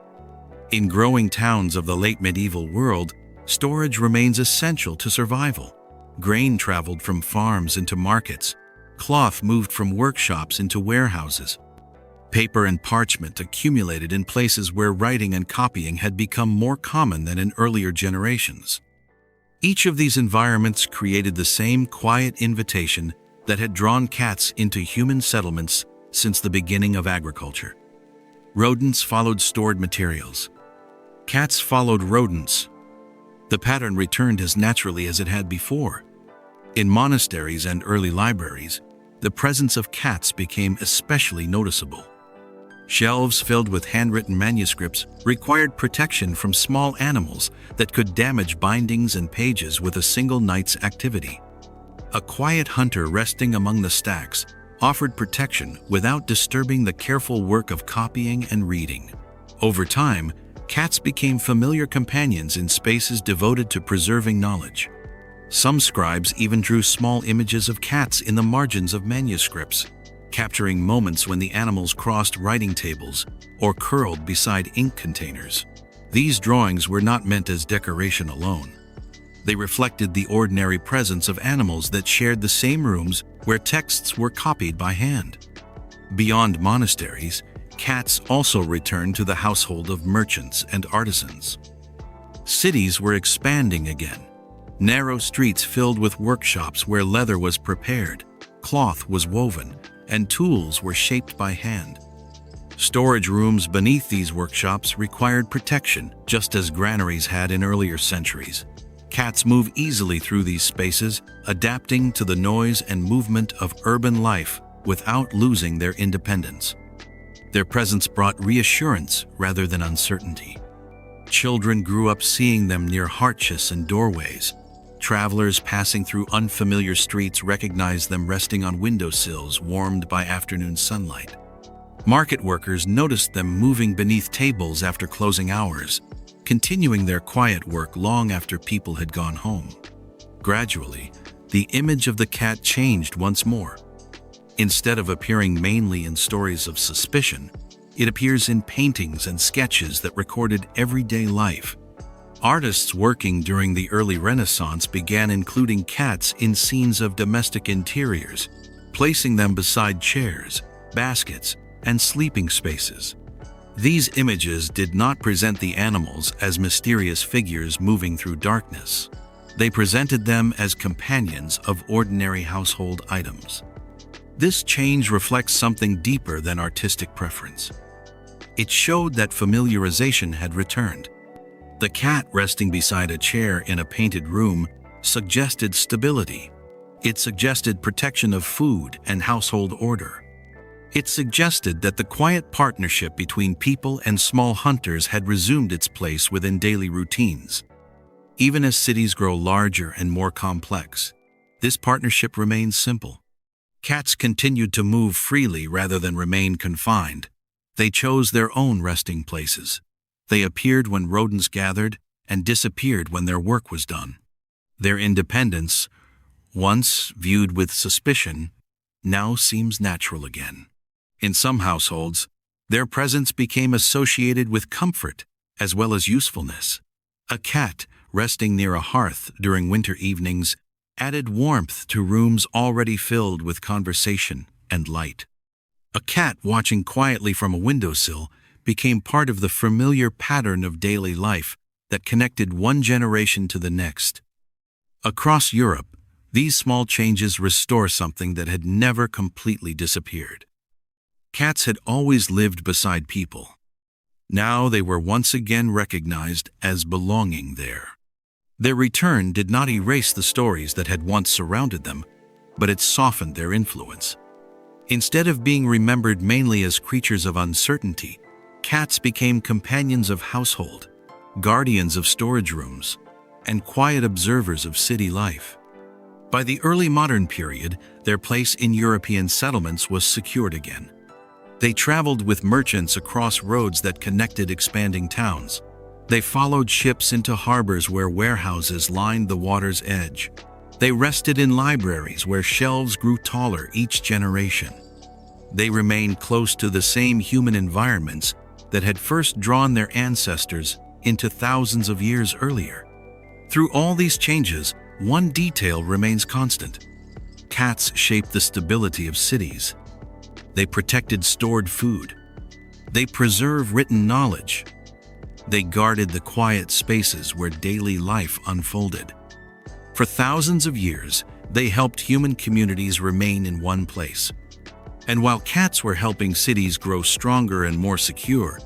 S1: In growing towns of the late medieval world, storage remains essential to survival. Grain traveled from farms into markets. Cloth moved from workshops into warehouses. Paper and parchment accumulated in places where writing and copying had become more common than in earlier generations. Each of these environments created the same quiet invitation that had drawn cats into human settlements since the beginning of agriculture. Rodents followed stored materials. Cats followed rodents. The pattern returned as naturally as it had before. In monasteries and early libraries, the presence of cats became especially noticeable. Shelves filled with handwritten manuscripts required protection from small animals that could damage bindings and pages with a single night's activity. A quiet hunter resting among the stacks offered protection without disturbing the careful work of copying and reading. Over time, cats became familiar companions in spaces devoted to preserving knowledge. Some scribes even drew small images of cats in the margins of manuscripts, capturing moments when the animals crossed writing tables or curled beside ink containers. These drawings were not meant as decoration alone. They reflected the ordinary presence of animals that shared the same rooms where texts were copied by hand. Beyond monasteries, cats also returned to the household of merchants and artisans. Cities were expanding again. Narrow streets filled with workshops where leather was prepared, cloth was woven, and tools were shaped by hand. Storage rooms beneath these workshops required protection, just as granaries had in earlier centuries. Cats move easily through these spaces, adapting to the noise and movement of urban life without losing their independence. Their presence brought reassurance rather than uncertainty. Children grew up seeing them near harches and doorways. Travelers passing through unfamiliar streets recognized them resting on windowsills warmed by afternoon sunlight. Market workers noticed them moving beneath tables after closing hours, continuing their quiet work long after people had gone home. Gradually, the image of the cat changed once more. Instead of appearing mainly in stories of suspicion, it appears in paintings and sketches that recorded everyday life. Artists working during the early Renaissance began including cats in scenes of domestic interiors, placing them beside chairs, baskets, and sleeping spaces. These images did not present the animals as mysterious figures moving through darkness. They presented them as companions of ordinary household items. This change reflects something deeper than artistic preference. It showed that familiarization had returned. The cat resting beside a chair in a painted room suggested stability. It suggested protection of food and household order. It suggested that the quiet partnership between people and small hunters had resumed its place within daily routines. Even as cities grow larger and more complex, this partnership remains simple. Cats continued to move freely rather than remain confined. They chose their own resting places. They appeared when rodents gathered and disappeared when their work was done. Their independence, once viewed with suspicion, now seems natural again. In some households, their presence became associated with comfort as well as usefulness. A cat resting near a hearth during winter evenings added warmth to rooms already filled with conversation and light. A cat watching quietly from a windowsill became part of the familiar pattern of daily life that connected one generation to the next. Across Europe, these small changes restore something that had never completely disappeared. Cats had always lived beside people. Now they were once again recognized as belonging there. Their return did not erase the stories that had once surrounded them, but it softened their influence. Instead of being remembered mainly as creatures of uncertainty, cats became companions of household. guardians of storage rooms, and quiet observers of city life. By the early modern period, their place in European settlements was secured again. They traveled with merchants across roads that connected expanding towns. They followed ships into harbors where warehouses lined the water's edge. They rested in libraries where shelves grew taller each generation. They remained close to the same human environments that had first drawn their ancestors into thousands of years earlier. Through all these changes, one detail remains constant. Cats shaped the stability of cities. They protected stored food. They preserved written knowledge. They guarded the quiet spaces where daily life unfolded. For thousands of years, they helped human communities remain in one place. And while cats were helping cities grow stronger and more secure,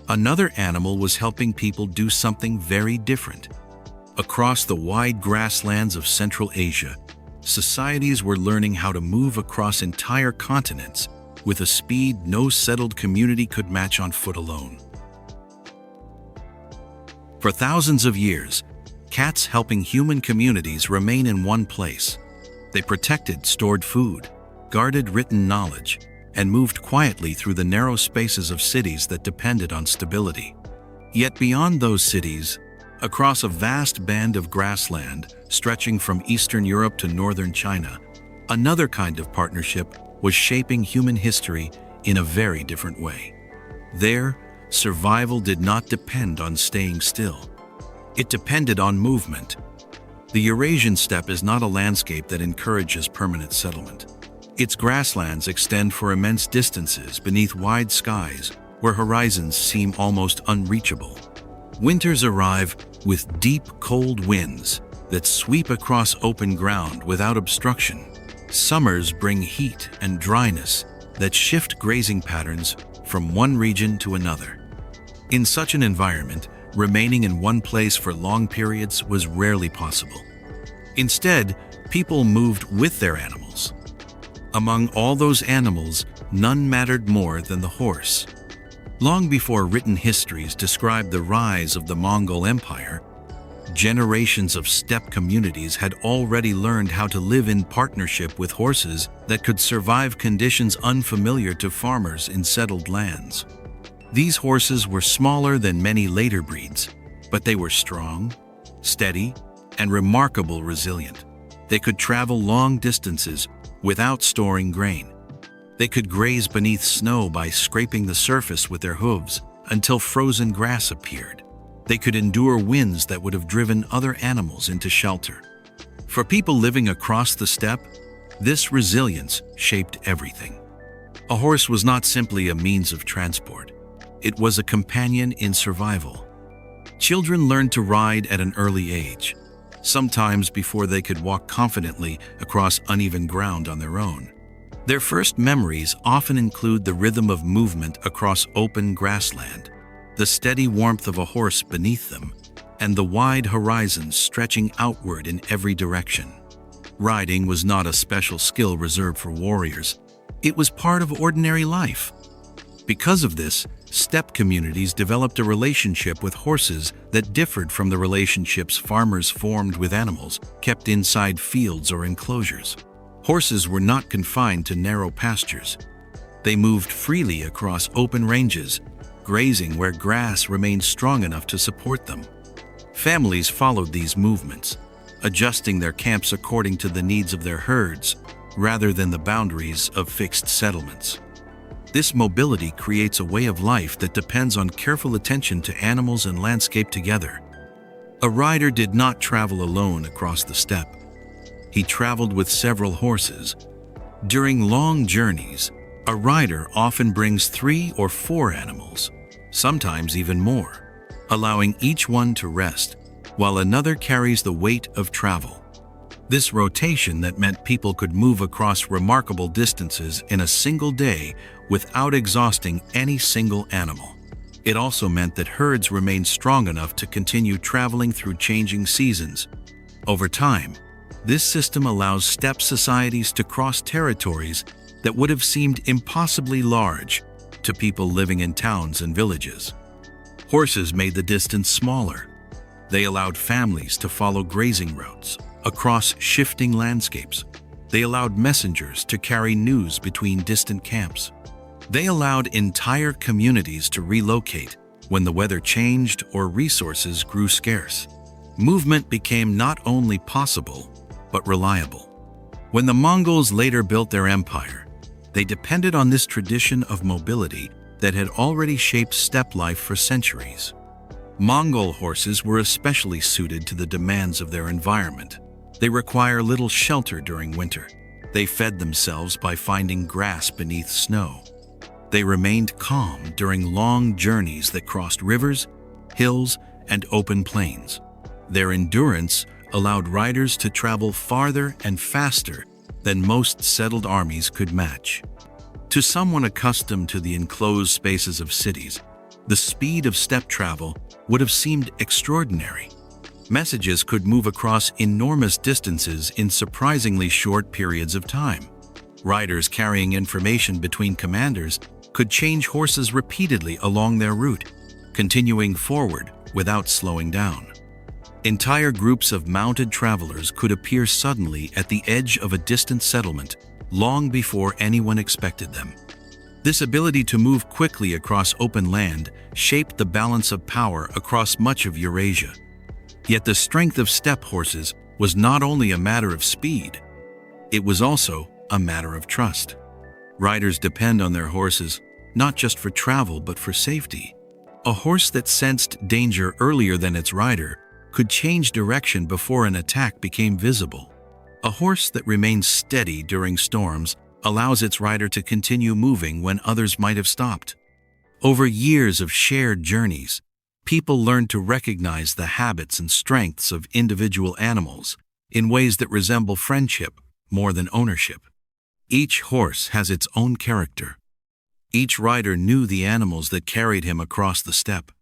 S1: another animal was helping people do something very different. Across the wide grasslands of Central Asia, societies were learning how to move across entire continents with a speed no settled community could match on foot alone. For thousands of years, cats helping human communities remain in one place. They protected stored food, guarded written knowledge, and moved quietly through the narrow spaces of cities that depended on stability. Yet beyond those cities, across a vast band of grassland stretching from Eastern Europe to northern China, another kind of partnership was shaping human history in a very different way. There, survival did not depend on staying still. It depended on movement. The Eurasian steppe is not a landscape that encourages permanent settlement. Its grasslands extend for immense distances beneath wide skies where horizons seem almost unreachable. Winters arrive with deep, cold winds that sweep across open ground without obstruction. Summers bring heat and dryness that shift grazing patterns from one region to another. In such an environment, remaining in one place for long periods was rarely possible. Instead, people moved with their animals. Among all those animals, none mattered more than the horse. Long before written histories described the rise of the Mongol Empire, generations of steppe communities had already learned how to live in partnership with horses that could survive conditions unfamiliar to farmers in settled lands. These horses were smaller than many later breeds, but they were strong, steady, and remarkably resilient. They could travel long distances without storing grain. They could graze beneath snow by scraping the surface with their hooves until frozen grass appeared. They could endure winds that would have driven other animals into shelter. For people living across the steppe, this resilience shaped everything. A horse was not simply a means of transport. It was a companion in survival. Children learned to ride at an early age, sometimes before they could walk confidently across uneven ground on their own. Their first memories often include the rhythm of movement across open grassland, the steady warmth of a horse beneath them, and the wide horizons stretching outward in every direction. Riding was not a special skill reserved for warriors. It was part of ordinary life. Because of this, steppe communities developed a relationship with horses that differed from the relationships farmers formed with animals kept inside fields or enclosures. Horses were not confined to narrow pastures. They moved freely across open ranges, grazing where grass remained strong enough to support them. Families followed these movements, adjusting their camps according to the needs of their herds rather than the boundaries of fixed settlements. This mobility creates a way of life that depends on careful attention to animals and landscape together. A rider did not travel alone across the steppe. He traveled with several horses. During long journeys, a rider often brings 3 or 4 animals, sometimes even more, allowing each one to rest, while another carries the weight of travel. This rotation that meant people could move across remarkable distances in a single day without exhausting any single animal. It also meant that herds remained strong enough to continue traveling through changing seasons. Over time, this system allows steppe societies to cross territories that would have seemed impossibly large to people living in towns and villages. Horses made the distance smaller. They allowed families to follow grazing routes across shifting landscapes. They allowed messengers to carry news between distant camps. They allowed entire communities to relocate when the weather changed or resources grew scarce. Movement became not only possible, but reliable. When the Mongols later built their empire, they depended on this tradition of mobility that had already shaped steppe life for centuries. Mongol horses were especially suited to the demands of their environment. They require little shelter during winter. They fed themselves by finding grass beneath snow. They remained calm during long journeys that crossed rivers, hills, and open plains. Their endurance allowed riders to travel farther and faster than most settled armies could match. To someone accustomed to the enclosed spaces of cities, the speed of steppe travel would have seemed extraordinary. Messages could move across enormous distances in surprisingly short periods of time. Riders carrying information between commanders could change horses repeatedly along their route, continuing forward without slowing down. Entire groups of mounted travelers could appear suddenly at the edge of a distant settlement long before anyone expected them. This ability to move quickly across open land shaped the balance of power across much of Eurasia. Yet the strength of steppe horses was not only a matter of speed, it was also a matter of trust. Riders depend on their horses not just for travel but for safety. A horse that sensed danger earlier than its rider could change direction before an attack became visible. A horse that remains steady during storms allows its rider to continue moving when others might have stopped. Over years of shared journeys, people learned to recognize the habits and strengths of individual animals in ways that resemble friendship more than ownership. Each horse has its own character. Each rider knew the animals that carried him across the steppe.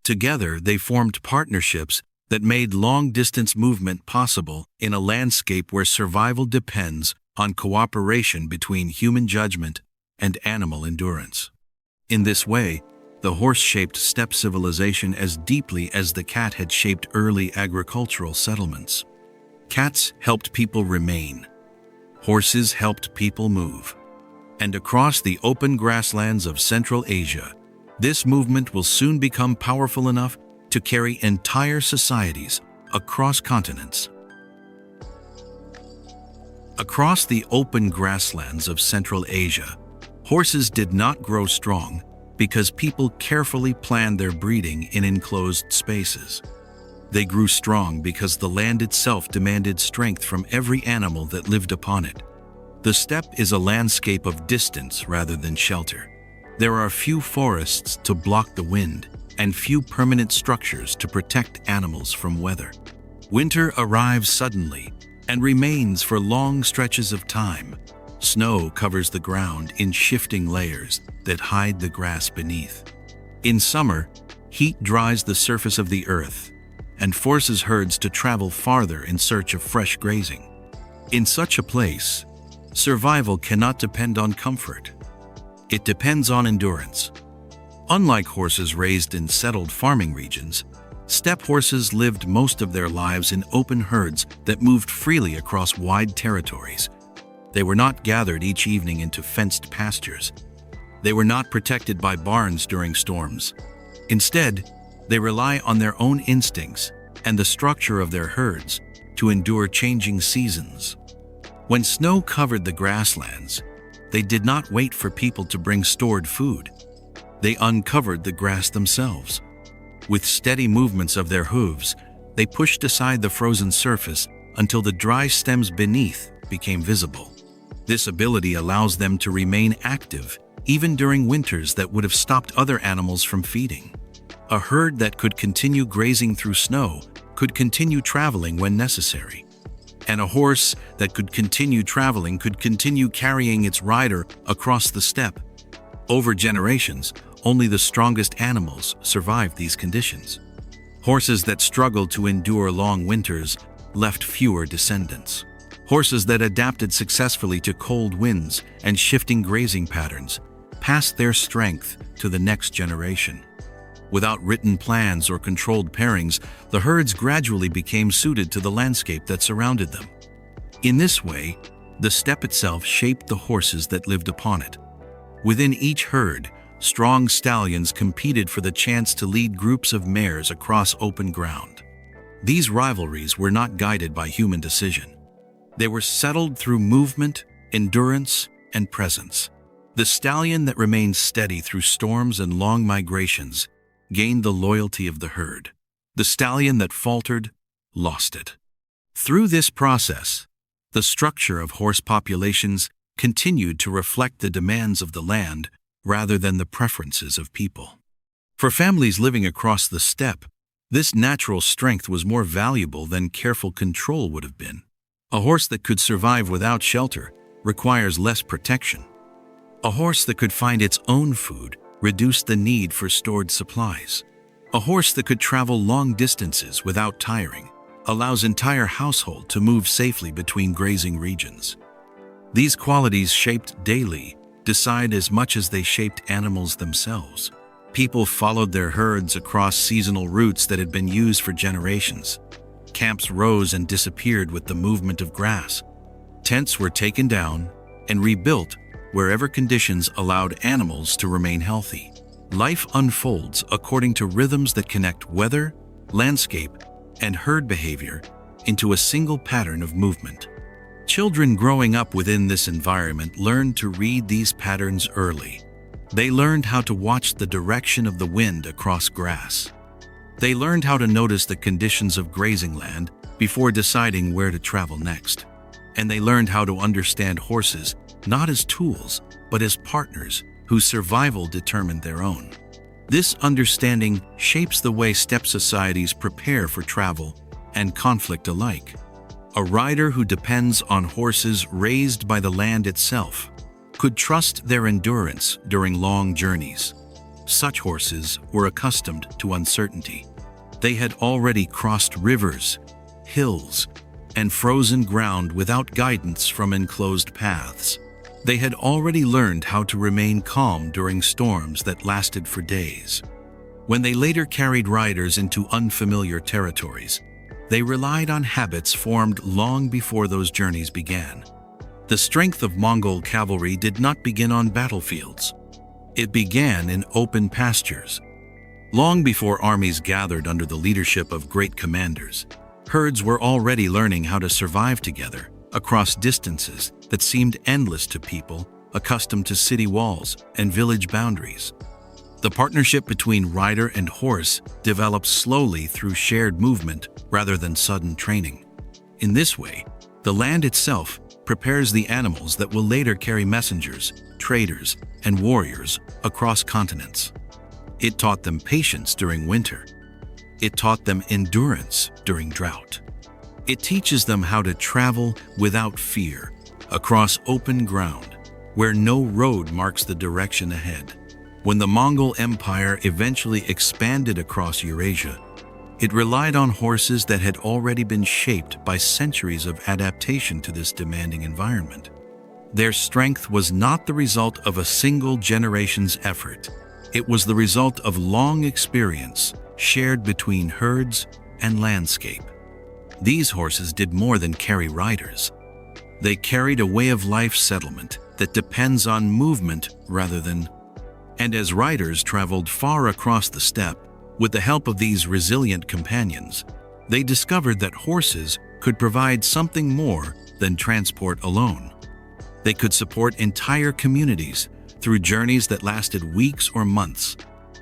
S1: Together, they formed partnerships that made long-distance movement possible in a landscape where survival depends on cooperation between human judgment and animal endurance. In this way, the horse shaped steppe civilization as deeply as the cat had shaped early agricultural settlements. Cats helped people remain. Horses helped people move. And across the open grasslands of Central Asia, this movement will soon become powerful enough to carry entire societies across continents. Across the open grasslands of Central Asia, horses did not grow strong because people carefully planned their breeding in enclosed spaces. They grew strong because the land itself demanded strength from every animal that lived upon it. The steppe is a landscape of distance rather than shelter. There are few forests to block the wind and few permanent structures to protect animals from weather. Winter arrives suddenly and remains for long stretches of time. Snow covers the ground in shifting layers that hide the grass beneath. In summer, heat dries the surface of the earth and forces herds to travel farther in search of fresh grazing. In such a place, survival cannot depend on comfort. It depends on endurance. Unlike horses raised in settled farming regions, steppe horses lived most of their lives in open herds that moved freely across wide territories. They were not gathered each evening into fenced pastures. They were not protected by barns during storms. Instead, they rely on their own instincts and the structure of their herds to endure changing seasons. When snow covered the grasslands, they did not wait for people to bring stored food. They uncovered the grass themselves. With steady movements of their hooves, they pushed aside the frozen surface until the dry stems beneath became visible. This ability allows them to remain active even during winters that would have stopped other animals from feeding. A herd that could continue grazing through snow could continue traveling when necessary. And a horse that could continue traveling could continue carrying its rider across the steppe. Over generations, only the strongest animals survived these conditions. Horses that struggled to endure long winters left fewer descendants. Horses that adapted successfully to cold winds and shifting grazing patterns passed their strength to the next generation. Without written plans or controlled pairings, the herds gradually became suited to the landscape that surrounded them. In this way, the steppe itself shaped the horses that lived upon it. Within each herd, strong stallions competed for the chance to lead groups of mares across open ground. These rivalries were not guided by human decision. They were settled through movement, endurance, and presence. The stallion that remained steady through storms and long migrations gained the loyalty of the herd. The stallion that faltered lost it. Through this process, the structure of horse populations continued to reflect the demands of the land rather than the preferences of people. For families living across the steppe, this natural strength was more valuable than careful control would have been. A horse that could survive without shelter requires less protection. A horse that could find its own food reduced the need for stored supplies. A horse that could travel long distances without tiring allows entire household to move safely between grazing regions. These qualities shaped daily decide as much as they shaped animals themselves. People followed their herds across seasonal routes that had been used for generations. Camps rose and disappeared with the movement of grass. Tents were taken down and rebuilt wherever conditions allowed animals to remain healthy. Life unfolds according to rhythms that connect weather, landscape, and herd behavior into a single pattern of movement. Children growing up within this environment learned to read these patterns early. They learned how to watch the direction of the wind across grass. They learned how to notice the conditions of grazing land before deciding where to travel next. And they learned how to understand horses not as tools, but as partners whose survival determined their own. This understanding shapes the way steppe societies prepare for travel and conflict alike. A rider who depends on horses raised by the land itself could trust their endurance during long journeys. Such horses were accustomed to uncertainty. They had already crossed rivers, hills, and frozen ground without guidance from enclosed paths. They had already learned how to remain calm during storms that lasted for days. When they later carried riders into unfamiliar territories, they relied on habits formed long before those journeys began. The strength of Mongol cavalry did not begin on battlefields. It began in open pastures. Long before armies gathered under the leadership of great commanders, herds were already learning how to survive together across distances that seemed endless to people accustomed to city walls and village boundaries. The partnership between rider and horse develops slowly through shared movement rather than sudden training. In this way, the land itself prepares the animals that will later carry messengers, traders, and warriors across continents. It taught them patience during winter. It taught them endurance during drought. It teaches them how to travel without fear across open ground where no road marks the direction ahead. When the Mongol Empire eventually expanded across Eurasia, it relied on horses that had already been shaped by centuries of adaptation to this demanding environment. Their strength was not the result of a single generation's effort. It was the result of long experience shared between herds and landscape. These horses did more than carry riders. They carried a way of life settlement that depends on movement rather than. And as riders traveled far across the steppe, with the help of these resilient companions, they discovered that horses could provide something more than transport alone. They could support entire communities through journeys that lasted weeks or months,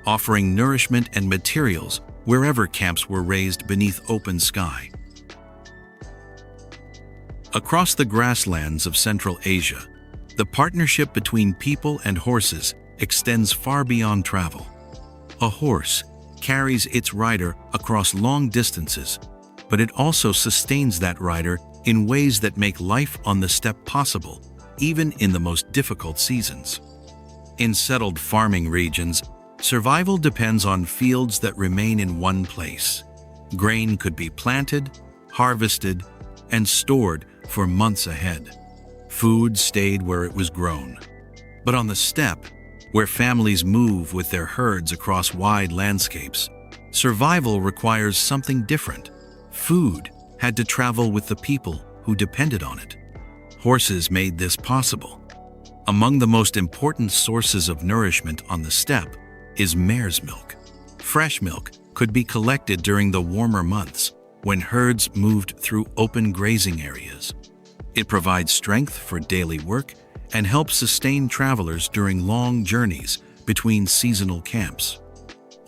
S1: offering nourishment and materials wherever camps were raised beneath open sky. Across the grasslands of Central Asia, the partnership between people and horses extends far beyond travel. A horse carries its rider across long distances, but it also sustains that rider in ways that make life on the steppe possible, even in the most difficult seasons. In settled farming regions, survival depends on fields that remain in one place. Grain could be planted, harvested, and stored for months ahead. Food stayed where it was grown. But on the steppe, Where families move with their herds across wide landscapes, survival requires something different. Food had to travel with the people who depended on it. Horses made this possible. Among the most important sources of nourishment on the steppe is mare's milk. Fresh milk could be collected during the warmer months when herds moved through open grazing areas. It provides strength for daily work and helps sustain travelers during long journeys between seasonal camps.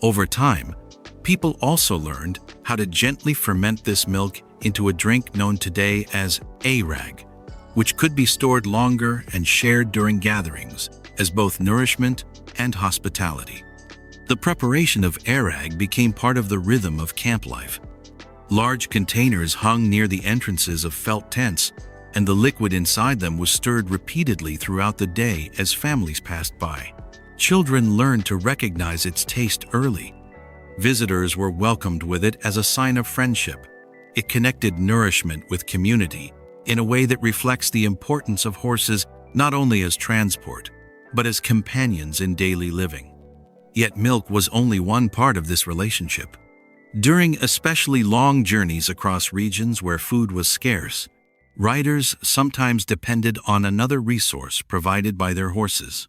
S1: Over time, people also learned how to gently ferment this milk into a drink known today as arag, which could be stored longer and shared during gatherings as both nourishment and hospitality. The preparation of arag became part of the rhythm of camp life. Large containers hung near the entrances of felt tents, and the liquid inside them was stirred repeatedly throughout the day as families passed by. Children learned to recognize its taste early. Visitors were welcomed with it as a sign of friendship. It connected nourishment with community in a way that reflects the importance of horses not only as transport, but as companions in daily living. Yet milk was only one part of this relationship. During especially long journeys across regions where food was scarce, riders sometimes depended on another resource provided by their horses.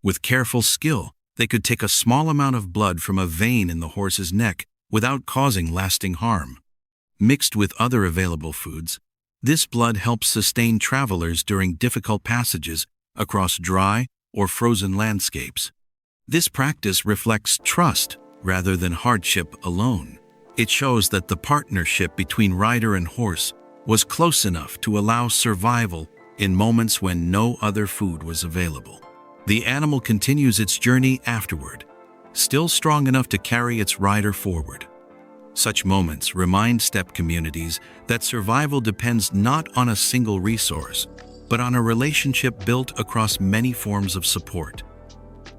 S1: With careful skill, they could take a small amount of blood from a vein in the horse's neck without causing lasting harm. Mixed with other available foods, this blood helps sustain travelers during difficult passages across dry or frozen landscapes. This practice reflects trust rather than hardship alone. It shows that the partnership between rider and horse was close enough to allow survival in moments when no other food was available. The animal continues its journey afterward, still strong enough to carry its rider forward. Such moments remind steppe communities that survival depends not on a single resource, but on a relationship built across many forms of support.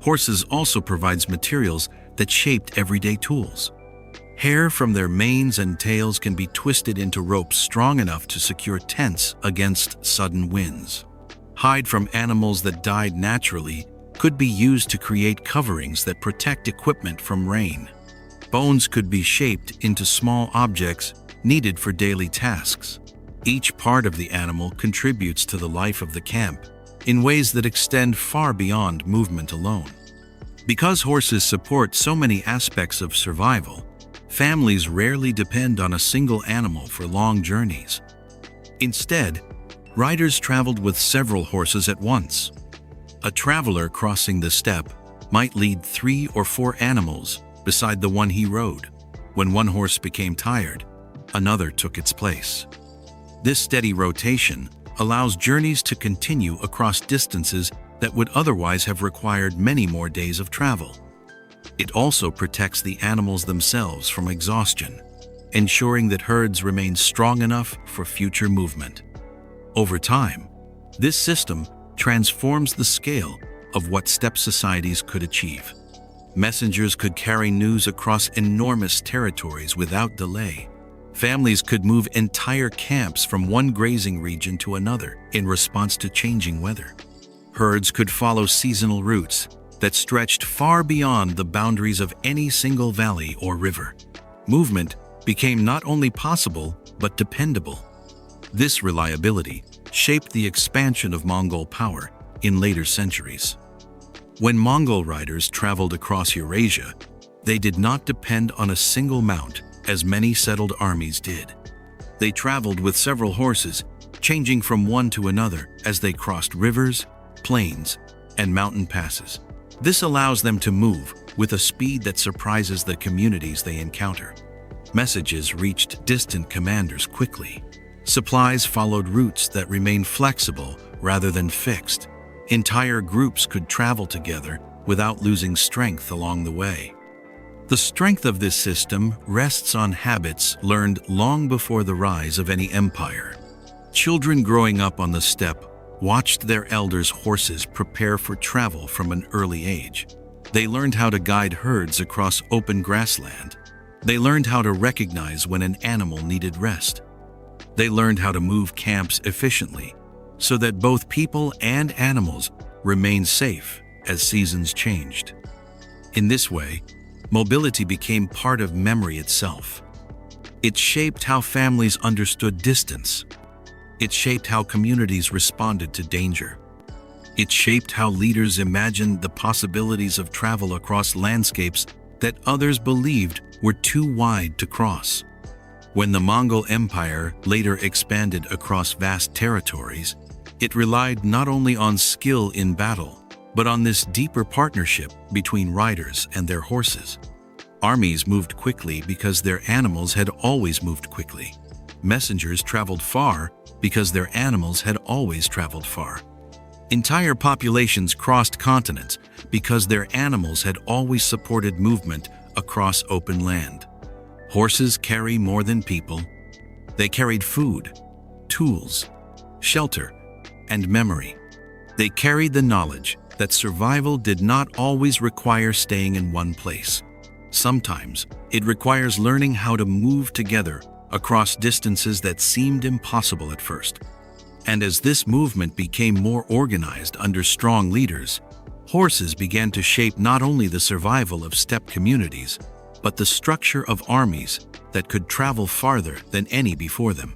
S1: Horses also provides materials that shaped everyday tools. Hair from their manes and tails can be twisted into ropes strong enough to secure tents against sudden winds. Hide from animals that died naturally could be used to create coverings that protect equipment from rain. Bones could be shaped into small objects needed for daily tasks. Each part of the animal contributes to the life of the camp in ways that extend far beyond movement alone. Because horses support so many aspects of survival, families rarely depend on a single animal for long journeys. Instead, riders traveled with several horses at once. A traveler crossing the steppe might lead 3 or 4 animals beside the one he rode. When one horse became tired, another took its place. This steady rotation allows journeys to continue across distances that would otherwise have required many more days of travel. It also protects the animals themselves from exhaustion, ensuring that herds remain strong enough for future movement. Over time, this system transforms the scale of what steppe societies could achieve. Messengers could carry news across enormous territories without delay. Families could move entire camps from one grazing region to another in response to changing weather. Herds could follow seasonal routes that stretched far beyond the boundaries of any single valley or river. Movement became not only possible, but dependable. This reliability shaped the expansion of Mongol power in later centuries. When Mongol riders traveled across Eurasia, they did not depend on a single mount as many settled armies did. They traveled with several horses, changing from one to another as they crossed rivers, plains, and mountain passes. This allows them to move with a speed that surprises the communities they encounter. Messages reached distant commanders quickly. Supplies followed routes that remained flexible rather than fixed. Entire groups could travel together without losing strength along the way. The strength of this system rests on habits learned long before the rise of any empire. Children growing up on the steppe watched their elders' horses prepare for travel from an early age. They learned how to guide herds across open grassland. They learned how to recognize when an animal needed rest. They learned how to move camps efficiently so that both people and animals remained safe as seasons changed. In this way, mobility became part of memory itself. It shaped how families understood distance. It shaped how communities responded to danger. It shaped how leaders imagined the possibilities of travel across landscapes that others believed were too wide to cross. When the Mongol Empire later expanded across vast territories, it relied not only on skill in battle, but on this deeper partnership between riders and their horses. Armies moved quickly because their animals had always moved quickly. Messengers traveled far because their animals had always traveled far. Entire populations crossed continents because their animals had always supported movement across open land. Horses carry more than people. They carried food, tools, shelter, and memory. They carried the knowledge that survival did not always require staying in one place. Sometimes it requires learning how to move together across distances that seemed impossible at first. And as this movement became more organized under strong leaders, horses began to shape not only the survival of steppe communities, but the structure of armies that could travel farther than any before them.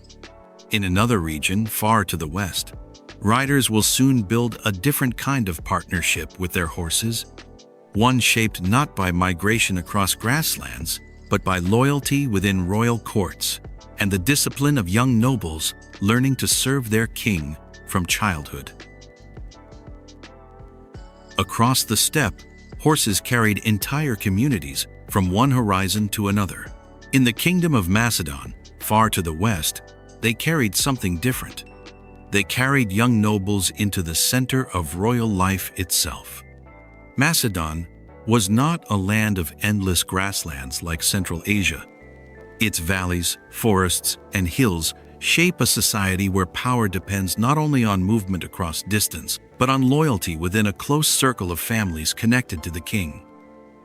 S1: In another region far to the west, riders will soon build a different kind of partnership with their horses, one shaped not by migration across grasslands, but by loyalty within royal courts and the discipline of young nobles learning to serve their king from childhood. Across the steppe, horses carried entire communities from one horizon to another. In the kingdom of Macedon, far to the west, they carried something different. They carried young nobles into the center of royal life itself. Macedon was not a land of endless grasslands like Central Asia. Its valleys, forests, and hills shape a society where power depends not only on movement across distance, but on loyalty within a close circle of families connected to the king.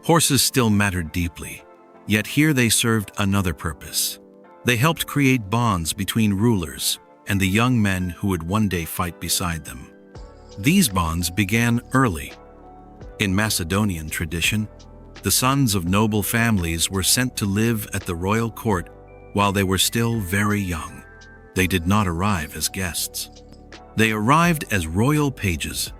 S1: Horses still mattered deeply, yet here they served another purpose. They helped create bonds between rulers and the young men who would one day fight beside them. These bonds began early. In Macedonian tradition, the sons of noble families were sent to live at the royal court while they were still very young. They did not arrive as guests. They arrived as royal pages,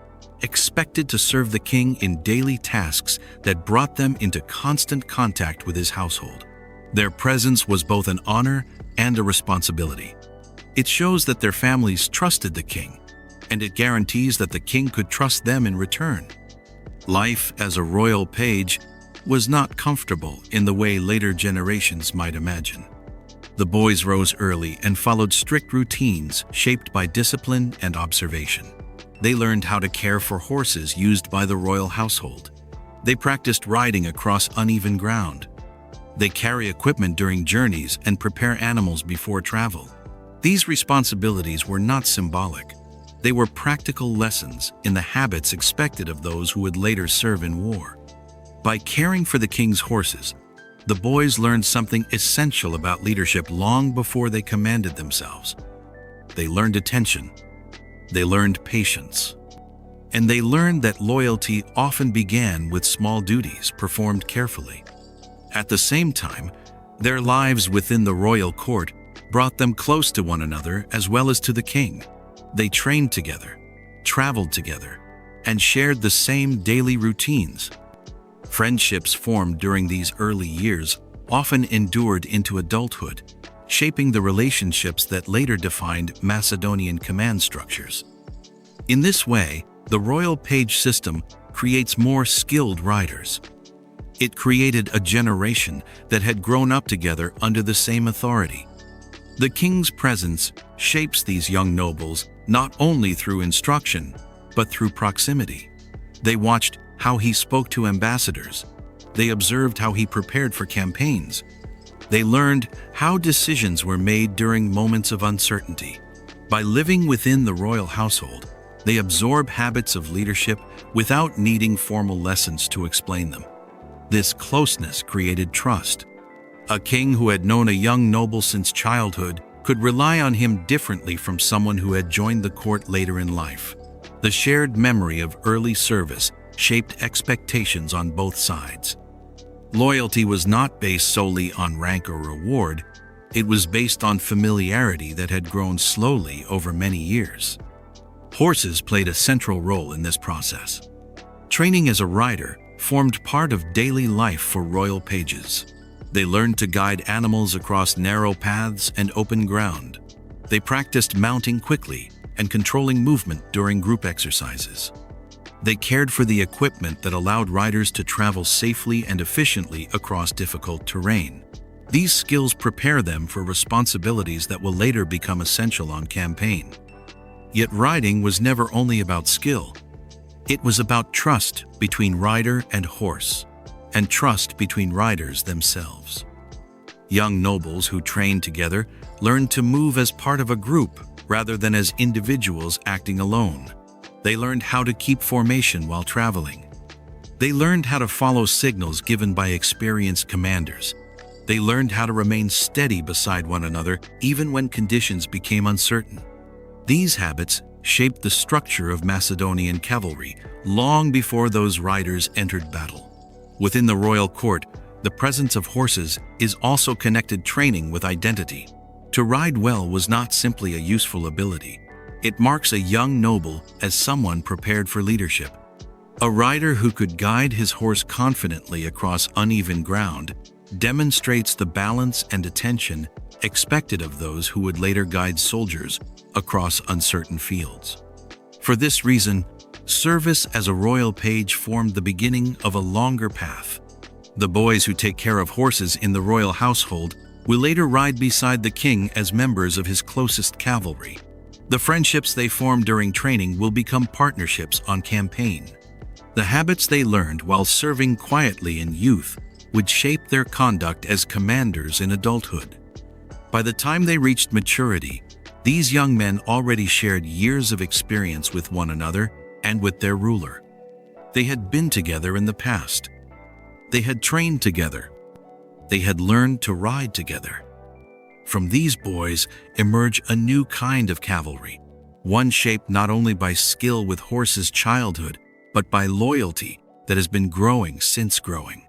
S1: expected to serve the king in daily tasks that brought them into constant contact with his household. Their presence was both an honor and a responsibility. It shows that their families trusted the king, and it guarantees that the king could trust them in return. Life as a royal page was not comfortable in the way later generations might imagine. The boys rose early and followed strict routines shaped by discipline and observation. They learned how to care for horses used by the royal household. They practiced riding across uneven ground. They carry equipment during journeys and prepare animals before travel. These responsibilities were not symbolic. They were practical lessons in the habits expected of those who would later serve in war. By caring for the king's horses, the boys learned something essential about leadership long before they commanded themselves. They learned attention. They learned patience. And they learned that loyalty often began with small duties performed carefully. At the same time, their lives within the royal court brought them close to one another as well as to the king. They trained together, traveled together, and shared the same daily routines. Friendships formed during these early years often endured into adulthood, shaping the relationships that later defined Macedonian command structures. In this way, the royal page system creates more skilled riders. It created a generation that had grown up together under the same authority. The king's presence shapes these young nobles not only through instruction, but through proximity. They watched how he spoke to ambassadors. They observed how he prepared for campaigns. They learned how decisions were made during moments of uncertainty. By living within the royal household, they absorb habits of leadership without needing formal lessons to explain them. This closeness created trust. A king who had known a young noble since childhood could rely on him differently from someone who had joined the court later in life. The shared memory of early service shaped expectations on both sides. Loyalty was not based solely on rank or reward, it was based on familiarity that had grown slowly over many years. Horses played a central role in this process. Training as a rider formed part of daily life for royal pages. They learned to guide animals across narrow paths and open ground. They practiced mounting quickly and controlling movement during group exercises. They cared for the equipment that allowed riders to travel safely and efficiently across difficult terrain. These skills prepare them for responsibilities that will later become essential on campaign. Yet riding was never only about skill. It was about trust between rider and horse, and trust between riders themselves. Young nobles who trained together learned to move as part of a group rather than as individuals acting alone. They learned how to keep formation while traveling. They learned how to follow signals given by experienced commanders. They learned how to remain steady beside one another even when conditions became uncertain. These habits shaped the structure of Macedonian cavalry long before those riders entered battle. Within the royal court, the presence of horses is also connected training with identity. To ride well was not simply a useful ability. It marks a young noble as someone prepared for leadership. A rider who could guide his horse confidently across uneven ground demonstrates the balance and attention expected of those who would later guide soldiers across uncertain fields. For this reason, service as a royal page formed the beginning of a longer path. The boys who take care of horses in the royal household will later ride beside the king as members of his closest cavalry. The friendships they form during training will become partnerships on campaign. The habits they learned while serving quietly in youth would shape their conduct as commanders in adulthood. By the time they reached maturity, these young men already shared years of experience with one another and with their ruler. They had been together in the past. They had trained together. They had learned to ride together. From these boys emerge a new kind of cavalry, one shaped not only by skill with horses' childhood, but by loyalty that has been growing since growing.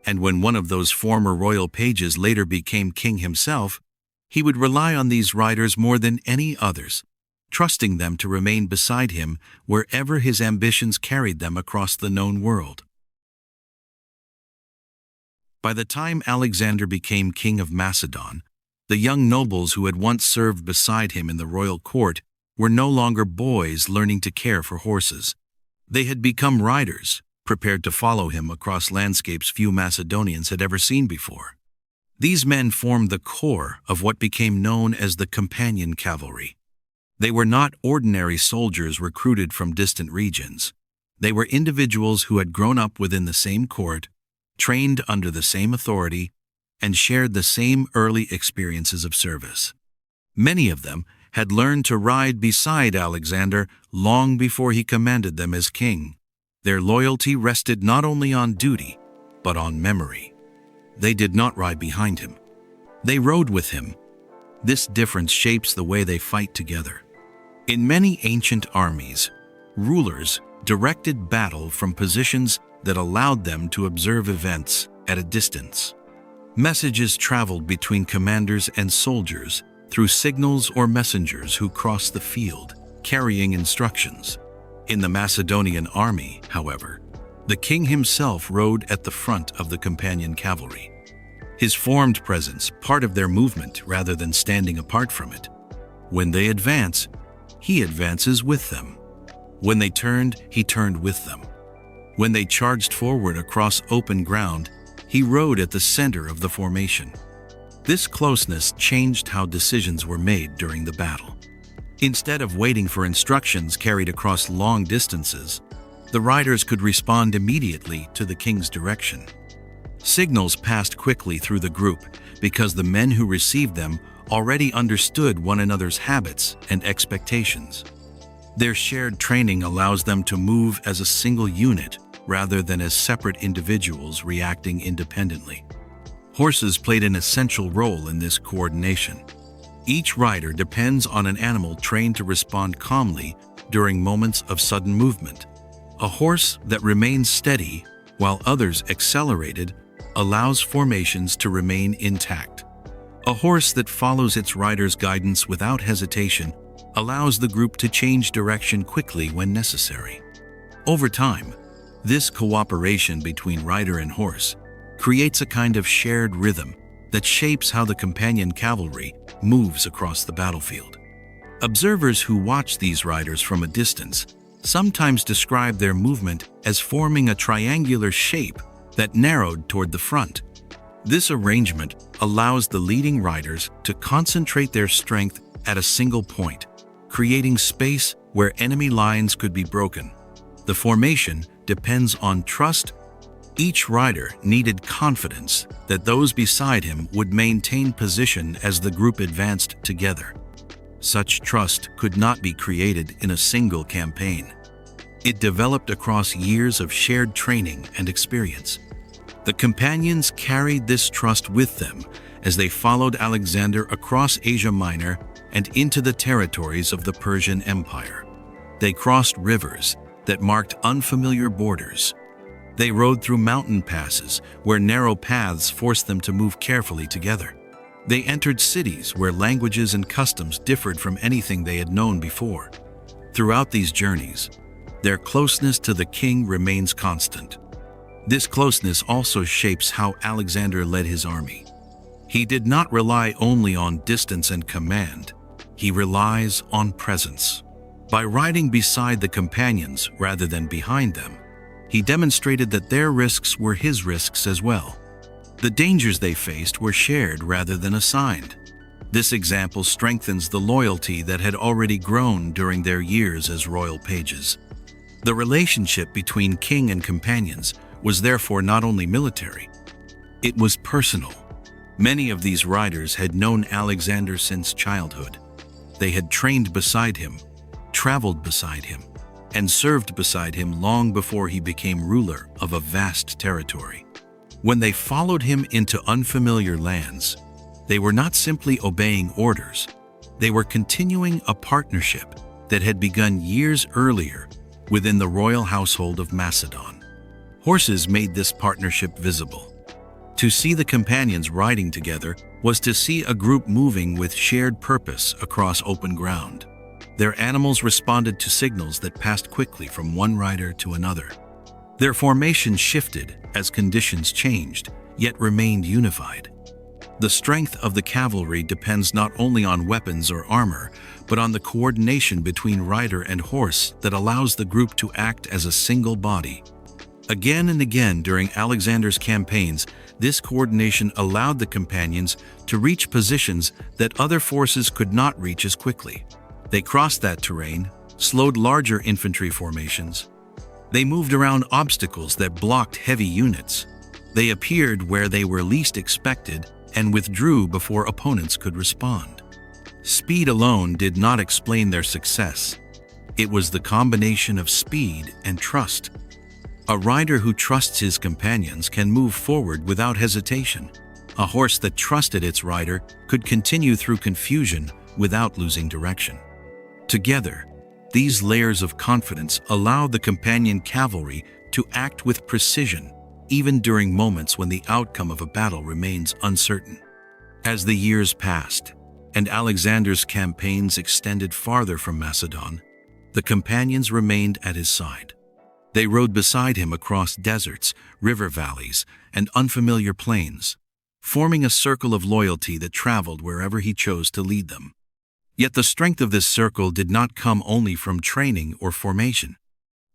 S1: And when one of those former royal pages later became king himself, he would rely on these riders more than any others, trusting them to remain beside him wherever his ambitions carried them across the known world. By the time Alexander became king of Macedon, the young nobles who had once served beside him in the royal court were no longer boys learning to care for horses. They had become riders, prepared to follow him across landscapes few Macedonians had ever seen before. These men formed the core of what became known as the companion cavalry. They were not ordinary soldiers recruited from distant regions. They were individuals who had grown up within the same court, trained under the same authority, and shared the same early experiences of service. Many of them had learned to ride beside Alexander long before he commanded them as king. Their loyalty rested not only on duty, but on memory. They did not ride behind him. They rode with him. This difference shapes the way they fight together. In many ancient armies, rulers directed battle from positions that allowed them to observe events at a distance. Messages traveled between commanders and soldiers through signals or messengers who crossed the field, carrying instructions. In the Macedonian army, however, the king himself rode at the front of the companion cavalry. His formed presence, part of their movement rather than standing apart from it. When they advance, he advances with them. When they turned, he turned with them. When they charged forward across open ground, he rode at the center of the formation. This closeness changed how decisions were made during the battle. Instead of waiting for instructions carried across long distances, the riders could respond immediately to the king's direction. Signals passed quickly through the group because the men who received them already understood one another's habits and expectations. Their shared training allows them to move as a single unit rather than as separate individuals reacting independently. Horses played an essential role in this coordination. Each rider depends on an animal trained to respond calmly during moments of sudden movement. A horse that remains steady while others accelerated allows formations to remain intact. A horse that follows its rider's guidance without hesitation allows the group to change direction quickly when necessary. Over time, this cooperation between rider and horse creates a kind of shared rhythm that shapes how the companion cavalry moves across the battlefield. Observers who watch these riders from a distance sometimes describe their movement as forming a triangular shape that narrowed toward the front. This arrangement allows the leading riders to concentrate their strength at a single point, creating space where enemy lines could be broken. The formation depends on trust. Each rider needed confidence that those beside him would maintain position as the group advanced together. Such trust could not be created in a single campaign. It developed across years of shared training and experience. The companions carried this trust with them as they followed Alexander across Asia Minor and into the territories of the Persian Empire. They crossed rivers that marked unfamiliar borders. They rode through mountain passes where narrow paths forced them to move carefully together. They entered cities where languages and customs differed from anything they had known before. Throughout these journeys, their closeness to the king remains constant. This closeness also shapes how Alexander led his army. He did not rely only on distance and command. He relies on presence. By riding beside the companions rather than behind them, he demonstrated that their risks were his risks as well. The dangers they faced were shared rather than assigned. This example strengthens the loyalty that had already grown during their years as royal pages. The relationship between king and companions was therefore not only military, it was personal. Many of these riders had known Alexander since childhood. They had trained beside him, traveled beside him, and served beside him long before he became ruler of a vast territory. When they followed him into unfamiliar lands, they were not simply obeying orders, they were continuing a partnership that had begun years earlier within the royal household of Macedon. Horses made this partnership visible. To see the companions riding together was to see a group moving with shared purpose across open ground. Their animals responded to signals that passed quickly from one rider to another. Their formation shifted as conditions changed, yet remained unified. The strength of the cavalry depends not only on weapons or armor, but on the coordination between rider and horse that allows the group to act as a single body. Again and again during Alexander's campaigns, this coordination allowed the companions to reach positions that other forces could not reach as quickly. They crossed that terrain, slowed larger infantry formations. They moved around obstacles that blocked heavy units. They appeared where they were least expected and withdrew before opponents could respond. Speed alone did not explain their success. It was the combination of speed and trust. A rider who trusts his companions can move forward without hesitation. A horse that trusted its rider could continue through confusion without losing direction. Together, these layers of confidence allow the companion cavalry to act with precision, even during moments when the outcome of a battle remains uncertain. As the years passed, and Alexander's campaigns extended farther from Macedon, the companions remained at his side. They rode beside him across deserts, river valleys, and unfamiliar plains, forming a circle of loyalty that traveled wherever he chose to lead them. Yet the strength of this circle did not come only from training or formation.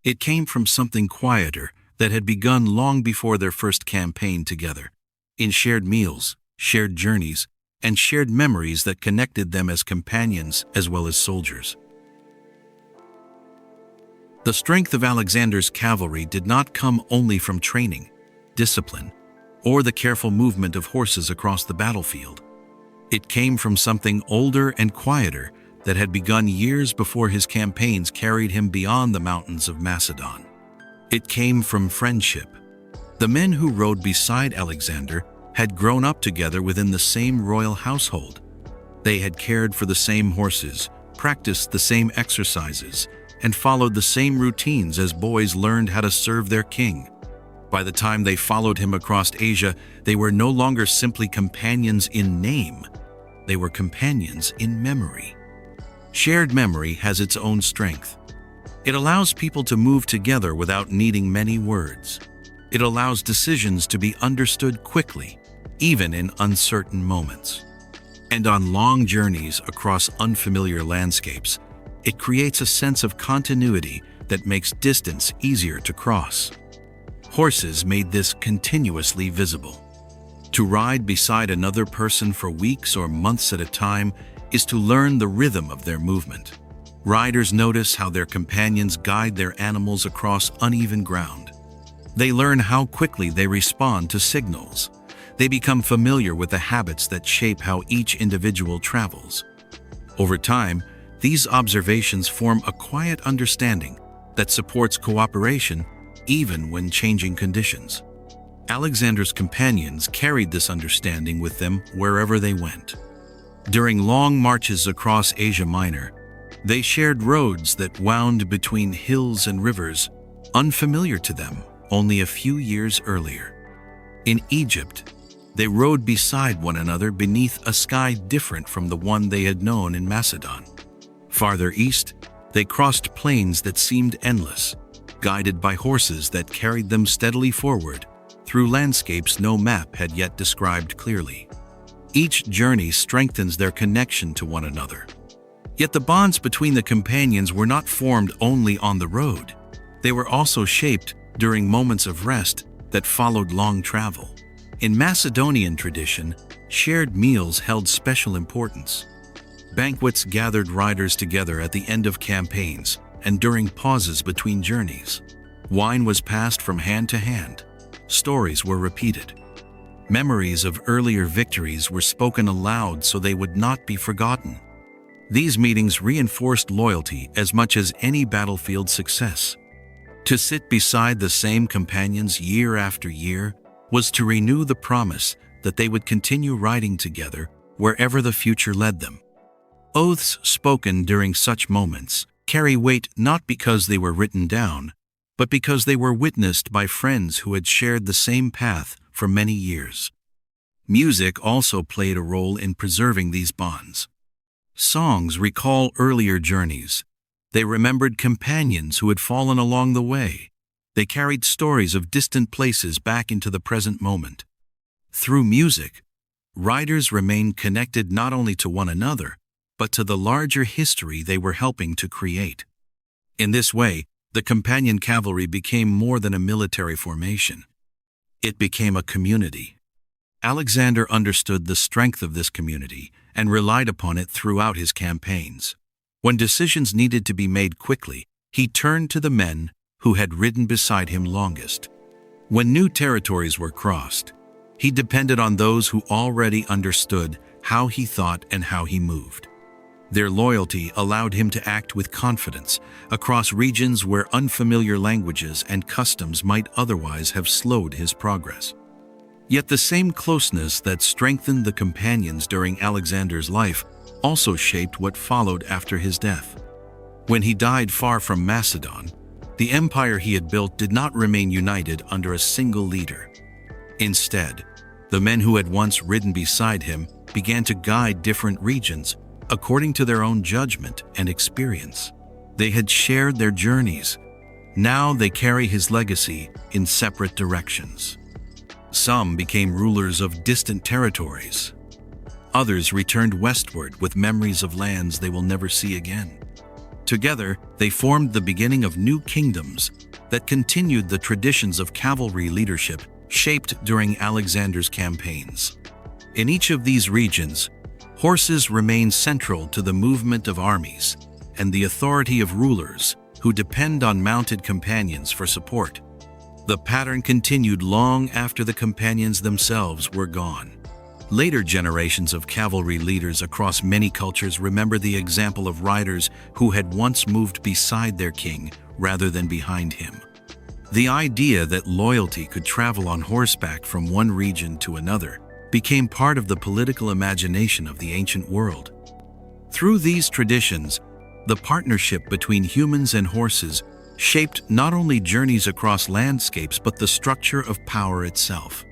S1: It came from something quieter that had begun long before their first campaign together, in shared meals, shared journeys, and shared memories that connected them as companions as well as soldiers. The strength of Alexander's cavalry did not come only from training, discipline, or the careful movement of horses across the battlefield. It came from something older and quieter that had begun years before his campaigns carried him beyond the mountains of Macedon. It came from friendship. The men who rode beside Alexander had grown up together within the same royal household. They had cared for the same horses, practiced the same exercises, and followed the same routines as boys learned how to serve their king. By the time they followed him across Asia, they were no longer simply companions in name. They were companions in memory. Shared memory has its own strength. It allows people to move together without needing many words. It allows decisions to be understood quickly, even in uncertain moments. And on long journeys across unfamiliar landscapes, it creates a sense of continuity that makes distance easier to cross. Horses made this continuously visible. To ride beside another person for weeks or months at a time is to learn the rhythm of their movement. Riders notice how their companions guide their animals across uneven ground. They learn how quickly they respond to signals. They become familiar with the habits that shape how each individual travels. Over time, these observations form a quiet understanding that supports cooperation even when changing conditions. Alexander's companions carried this understanding with them wherever they went. During long marches across Asia Minor, they shared roads that wound between hills and rivers, unfamiliar to them only a few years earlier. In Egypt, they rode beside one another beneath a sky different from the one they had known in Macedon. Farther east, they crossed plains that seemed endless, guided by horses that carried them steadily forward through landscapes no map had yet described clearly. Each journey strengthens their connection to one another. Yet the bonds between the companions were not formed only on the road. They were also shaped during moments of rest that followed long travel. In Macedonian tradition, shared meals held special importance. Banquets gathered riders together at the end of campaigns and during pauses between journeys. Wine was passed from hand to hand. Stories were repeated. Memories of earlier victories were spoken aloud so they would not be forgotten. These meetings reinforced loyalty as much as any battlefield success. To sit beside the same companions year after year was to renew the promise that they would continue riding together wherever the future led them. Oaths spoken during such moments carry weight not because they were written down, but because they were witnessed by friends who had shared the same path for many years. Music also played a role in preserving these bonds. Songs recall earlier journeys. They remembered companions who had fallen along the way. They carried stories of distant places back into the present moment. Through music, riders remained connected not only to one another, but to the larger history they were helping to create. In this way, the companion cavalry became more than a military formation. It became a community. Alexander understood the strength of this community and relied upon it throughout his campaigns. When decisions needed to be made quickly, he turned to the men who had ridden beside him longest. When new territories were crossed, he depended on those who already understood how he thought and how he moved. Their loyalty allowed him to act with confidence across regions where unfamiliar languages and customs might otherwise have slowed his progress. Yet the same closeness that strengthened the companions during Alexander's life also shaped what followed after his death. When he died far from Macedon, the empire he had built did not remain united under a single leader. Instead, the men who had once ridden beside him began to guide different regions according to their own judgment and experience. They had shared their journeys. Now they carry his legacy in separate directions. Some became rulers of distant territories. Others returned westward with memories of lands they will never see again. Together, they formed the beginning of new kingdoms that continued the traditions of cavalry leadership shaped during Alexander's campaigns. In each of these regions, horses remain central to the movement of armies and the authority of rulers who depend on mounted companions for support. The pattern continued long after the companions themselves were gone. Later generations of cavalry leaders across many cultures remember the example of riders who had once moved beside their king rather than behind him. The idea that loyalty could travel on horseback from one region to another became part of the political imagination of the ancient world. Through these traditions, The partnership between humans and horses shaped not only journeys across landscapes but the structure of power itself.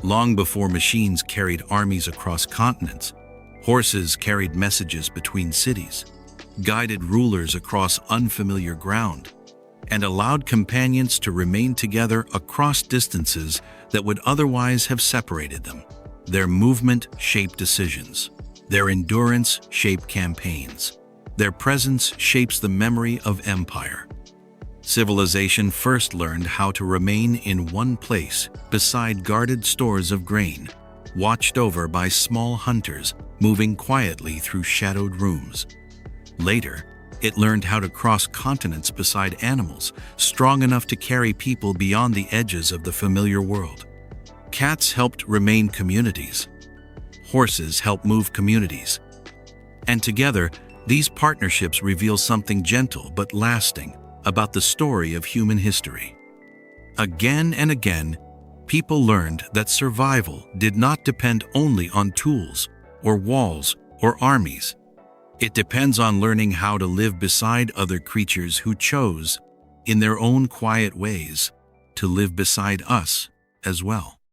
S1: Long before machines carried armies across continents, horses carried messages between cities, guided rulers across unfamiliar ground, and allowed companions to remain together across distances that would otherwise have separated them. Their movement shaped decisions. Their endurance shaped campaigns. Their presence shapes the memory of empire. Civilization first learned how to remain in one place beside guarded stores of grain, watched over by small hunters moving quietly through shadowed rooms. Later, it learned how to cross continents beside animals strong enough to carry people beyond the edges of the familiar world. Cats helped remain communities. Horses helped move communities. And together, these partnerships reveal something gentle but lasting about the story of human history. Again and again, people learned that survival did not depend only on tools or walls or armies. It depends on learning how to live beside other creatures who chose, in their own quiet ways, to live beside us as well.